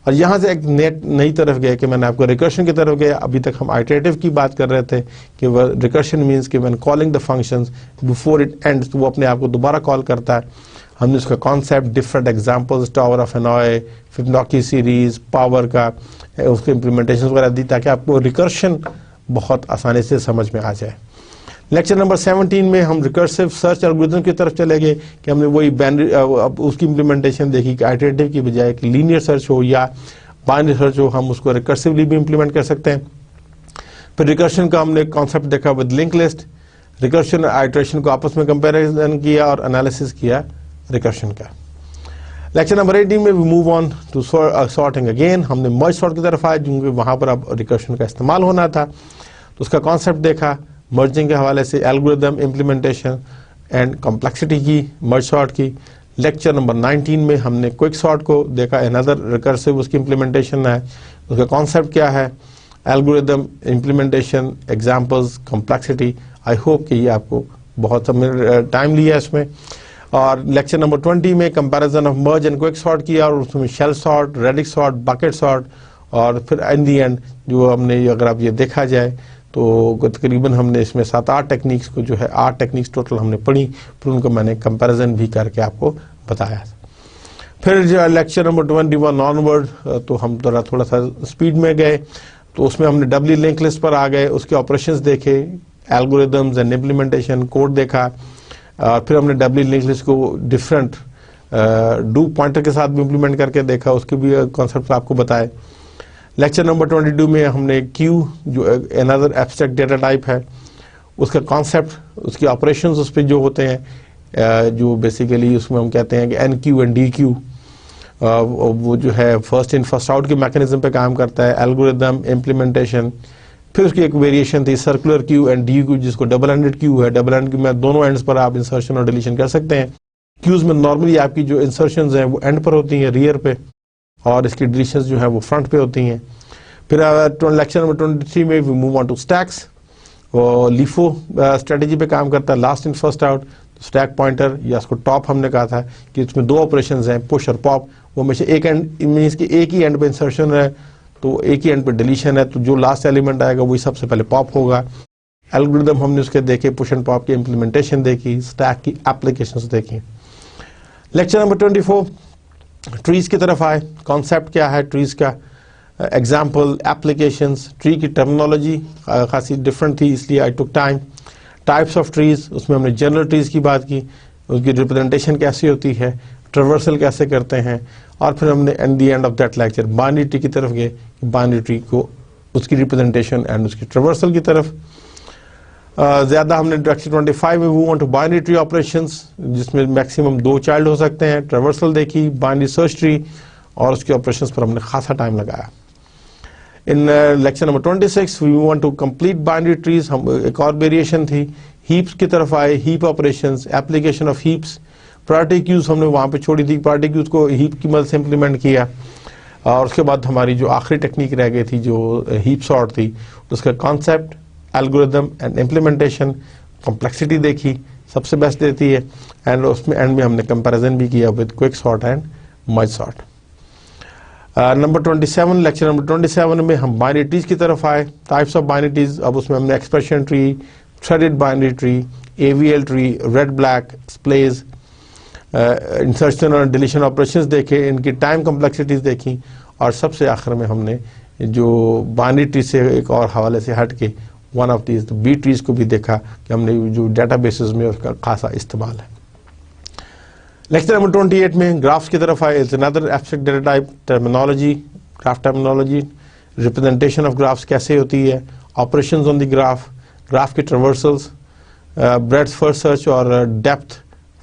और यहाँ से एक नई तरफ गए कि मैंने आपको रिकर्शन की तरफ गया। अभी तक हम आइटरेटिव की बात कर रहे थे कि वह रिकर्शन मीन्स कि when calling the functions before it ends, तो वो अपने आप को दोबारा कॉल करता है। हमने उसका concept, different examples, tower of annoy, Fibonacci series, power का, उसके इम्प्लीमेंटेशन वगैरह दी ताकि आपको रिकर्शन बहुत आसानी से समझ में आ जाए। लेक्चर नंबर 17 में हम रिकर्सिव सर्च एल्गोरिथम की तरफ चले गए कि हमने वही बाइनरी उसकी इम्प्लीमेंटेशन देखी कि आइटरेटिव की बजाय कि लीनियर सर्च हो या बाइनरी सर्च हो, हम उसको रिकर्सिवली भी इम्प्लीमेंट कर सकते हैं। फिर रिकर्शन का हमने कॉन्सेप्ट देखा विद लिंक लिस्ट, रिकर्शन और आइटरेशन को आपस में कंपेरिजन किया और एनालिसिस किया रिकर्शन का। लेक्चर नंबर 18 में we move on to sorting again, हमने मर्ज सॉर्ट की तरफ आए क्योंकि वहाँ पर अब रिकर्शन का इस्तेमाल होना था, तो उसका कॉन्सेप्ट देखा, मर्जिंग के हवाले से एल्गोरिदम, इम्प्लीमेंटेशन एंड कॉम्प्लेक्सिटी की मर्ज सॉर्ट की। लेक्चर नंबर 19 में हमने क्विक सॉर्ट को देखा, अनदर रिकर्सिव उसकी इम्प्लीमेंटेशन है, उसका कॉन्सेप्ट क्या है, algorithm, implementation, examples, complexity. I hope कि ये आपको बहुत टाइम लिया इसमें। और लेक्चर नंबर 20 में comparison of merge and quick sort किया, और उसमें shell sort, radix sort, bucket sort, और फिर इन दी एंड जो हमने, अगर आप ये देखा जाए तो तकरीबन हमने इसमें 7-8 टेक्निक्स को जो है 8 टेक्निक्स टोटल हमने पढ़ी, फिर उनको मैंने कंपैरिजन भी करके आपको बताया। फिर जो लेक्चर नंबर 21 ऑनवर्ड तो हम थोड़ा सा स्पीड में गए, तो उसमें हमने डब्ल्यू लिंक लिस्ट पर आ गए, उसके ऑपरेशंस देखे, एल्गोरिदम्स एंड इम्प्लीमेंटेशन, कोड देखा। फिर हमने डब्ल्यू लिंक लिस्ट को डिफरेंट डू पॉइंटर के साथ भी इम्प्लीमेंट करके देखा, उसके भी कॉन्सेप्ट आपको बताए। लेक्चर नंबर 22 में हमने क्यू जो अनदर एब्स्ट्रैक्ट डेटा टाइप है, उसका कॉन्सेप्ट, उसके ऑपरेशंस उस पर जो होते हैं, जो बेसिकली उसमें हम कहते हैं कि enqueue and dequeue, वो जो है फर्स्ट इन फर्स्ट आउट के मैकेनिज्म पे काम करता है, एल्गोरिदम, इम्प्लीमेंटेशन। फिर उसकी एक वेरिएशन थी circular queue and D Q, जिसको डबल एंडेड क्यू है। डबल एंड क्यू में दोनों एंड्स पर आप इंसर्शन और डिलीशन कर सकते हैं। क्यूज में नॉर्मली आपकी जो इंसर्शंस हैं वो एंड पर होती हैं, रियर पे, और इसकी डिलीशंस जो है वो फ्रंट पे होती हैं। फिर लेक्चर नंबर 23 में we move on to stacks, और लीफो स्ट्रेटेजी पे काम करता है, लास्ट इन फर्स्ट आउट। तो स्टैक पॉइंटर या उसको टॉप हमने कहा था कि इसमें 2 ऑपरेशंस हैं, पुश और पॉप। वो हमेशा एक एंड मीन्स कि एक ही एंड पे इंसर्शन है, तो एक ही एंड पे डिलीशन है, तो जो लास्ट एलिमेंट आएगा वही सबसे पहले पॉप होगा। एल्गोरिदम हमने उसके देखे, पुश एंड पॉप की इम्प्लीमेंटेशन देखी, स्टैक की एप्लीकेशंस देखी। लेक्चर नंबर 24 ट्रीज की तरफ आए, कॉन्सेप्ट क्या है ट्रीज का, एग्जाम्पल, एप्लीकेशंस। ट्री की टर्मिनोलॉजी खासी डिफरेंट थी, इसलिए I took time. Types of trees, उसमें हमने जनरल ट्रीज की बात की, उसकी रिप्रेजेंटेशन कैसी होती है, ट्रेवर्सल कैसे करते हैं, और फिर हमने at the end of that lecture binary tree की तरफ गए, बाइनरी ट्री को उसकी रिप्रेजेंटेशन एंड उसकी ट्रेवर्सल की तरफ ज़्यादा हमने लेक्चर 25 में move on to binary tree operations, जिसमें मैक्सिमम 2 चाइल्ड हो सकते हैं, ट्रेवर्सल देखी, बाइनरी सर्च ट्री, और उसके ऑपरेशंस पर हमने खासा टाइम लगाया। In lecture number 26 we move on to complete binary trees, हम एक और वेरिएशन थी, हीप्स की तरफ आए, heap operations, application of heaps. Priority queues हमने वहाँ पे छोड़ी थी, प्रायोरिटी क्यूज को हीप की मदद से इम्प्लीमेंट किया, और उसके बाद हमारी जो आखिरी टेक्निक रह गई थी जो हीप सॉर्ट थी, उसका concept, algorithm and implementation, complexity देखी, सबसे बेस्ट देती है, एंड उसमें एंड में हमने कंपैरिजन भी किया with quick sort and merge sort. Number 27, lecture number 27 में हम बाइनरी ट्रीज की तरफ आए, टाइप्स ऑफ बाइनरी ट्रीज। अब उसमें हमने expression tree, threaded binary tree, AVL tree, red black, splays, insertion और डिलीशन ऑपरेशंस देखे, इनकी टाइम कम्प्लेक्सिटीज देखी, और सबसे आखिर में हमने जो बाइनरी ट्री से एक और हवाले से हट के one of these B trees को भी देखा कि हमने जो डेटाबेसेस में उसका खासा इस्तेमाल है। लेक्चर नंबर 28 में ग्राफ्स की तरफ आए। It's another abstract data type, terminology, graph terminology, representation of graphs कैसे होती है, operations on the graph, graph के ट्रावर्सल्स, ब्रेड्थ फर्स्ट सर्च और depth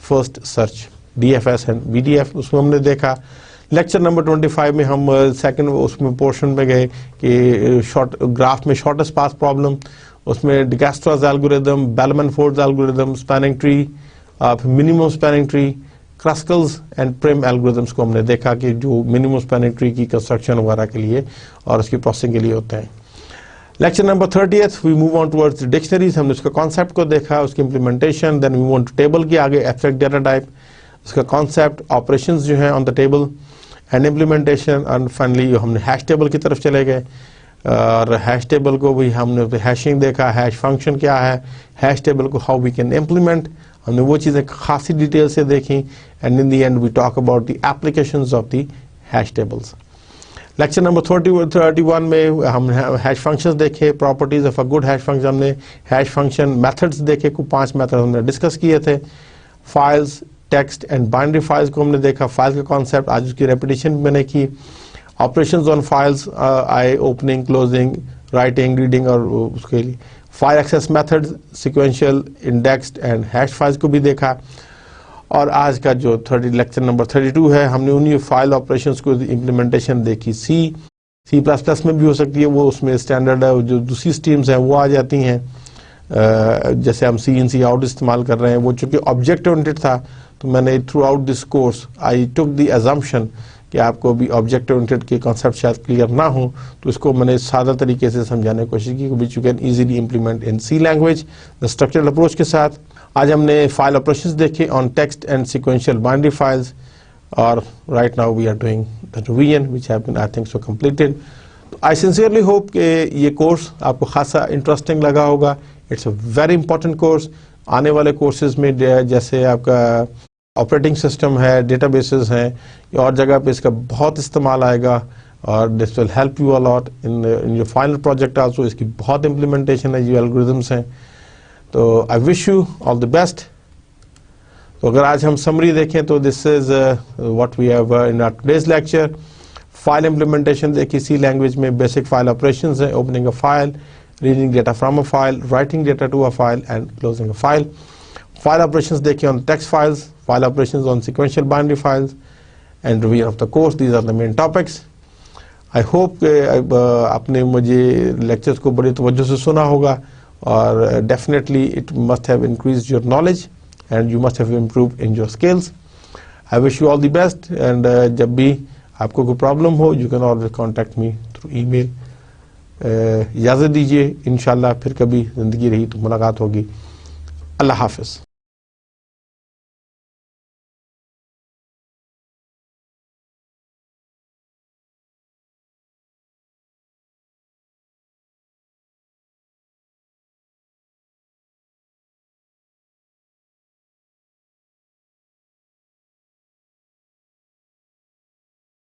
first search, DFS and BDF, उसमें हमने देखा। लेक्चर नंबर 25 में हम सेकंड उसमें पोर्शन में गए कि शॉर्ट ग्राफ में शॉर्टेस्ट पाथ प्रॉब्लम, उसमें Dijkstra's algorithm, Bellman Ford algorithm, spanning tree, minimum spanning tree, Kruskal's and Prim algorithms को हमने देखा कि जो मिनिमम स्पैनिंग ट्री की कंस्ट्रक्शन वगैरह के लिए और उसकी प्रोसेसिंग के लिए होते हैं। Lecture number 30 we move on towards dictionaries, हमने उसका कॉन्सेप्ट को देखा, उसकी implementation, then we move on to table के आगे एब्स्ट्रैक्ट डेटा टाइप, उसका कॉन्सेप्ट, ऑपरेशंस जो हैं on the table and implementation, and finally हमने हैश टेबल की तरफ चले गए। और हैश टेबल को भी हमने हैशिंग देखा, हैश फंक्शन क्या है, हैश टेबल को हाउ वी कैन इम्प्लीमेंट, हमने वो चीज़ें खासी डिटेल से देखी, and in the end we talk about the applications of the hash tables. Lecture number 31 में हम हैश फंक्शंस देखे, properties of a good hash function, हमने हैश फंक्शन मेथड्स देखे, कुछ 5 मेथड हमने डिस्कस किए थे। Files, text and binary files को हमने देखा, फाइल का कॉन्सेप्ट, आज उसकी रेपिटेशन मैंने की। Operations on files, i opening, closing, writing, reading, और उसके लिए file access methods, sequential, indexed and hash files को भी देखा। और आज का जो लेक्चर नंबर 32 है, हमने उन्हीं फाइल ऑपरेशंस को इम्प्लीमेंटेशन देखी। C++ में भी हो सकती है, वो उसमें स्टैंडर्ड है, जो दूसरी स्ट्रीम्स हैं वो आ जाती हैं, जैसे हम C in C out इस्तेमाल कर रहे हैं। वो चूँकि ऑब्जेक्ट ओरिएंटेड था तो मैंने through out this course I took the assumption कि आपको भी ऑब्जेक्ट ओरिएंटेड के कॉन्सेप्ट शायद क्लियर ना हो, तो इसको मैंने सादा तरीके से समझाने की कोशिश की, which you can easily implement in C language the structural approach के साथ। आज हमने फाइल ऑपरेशंस देखे on text and sequential binary files, और right now we are doing the revision which have been I think so completed. I sincerely hope कि ये course आपको खासा इंटरेस्टिंग लगा होगा। It's a very important course. आने वाले कोर्सेज में जैसे आपका ऑपरेटिंग सिस्टम है, डेटाबेसेस हैं, और जगह पे इसका बहुत इस्तेमाल आएगा, और this will help you a lot in your final project also. इसकी बहुत इम्प्लीमेंटेशन है, जो एल्गोरिथम्स हैं। तो I wish you all the best. तो अगर आज हम समरी देखें तो this is what we have in our today's lecture. File implementation देखी, C लैंग्वेज में बेसिक फाइल ऑपरेशंस हैं, opening a file, reading data from a file, writing data to a file, and closing a file. File operations देखे on text files, file operations on sequential binary files, and review of the course. These are the main topics. I hope आपने मुझे lectures को बड़ी तवज्जो से सुना होगा, और definitely it must have increased your knowledge and you must have improved in your skills. I wish you all the best, and जब भी आपको कोई problem हो, you can always contact me through email. इजाज़त दीजिए, इंशाल्लाह फिर कभी ज़िंदगी रही तो मुलाकात होगी। अल्लाह हाफ़िज़।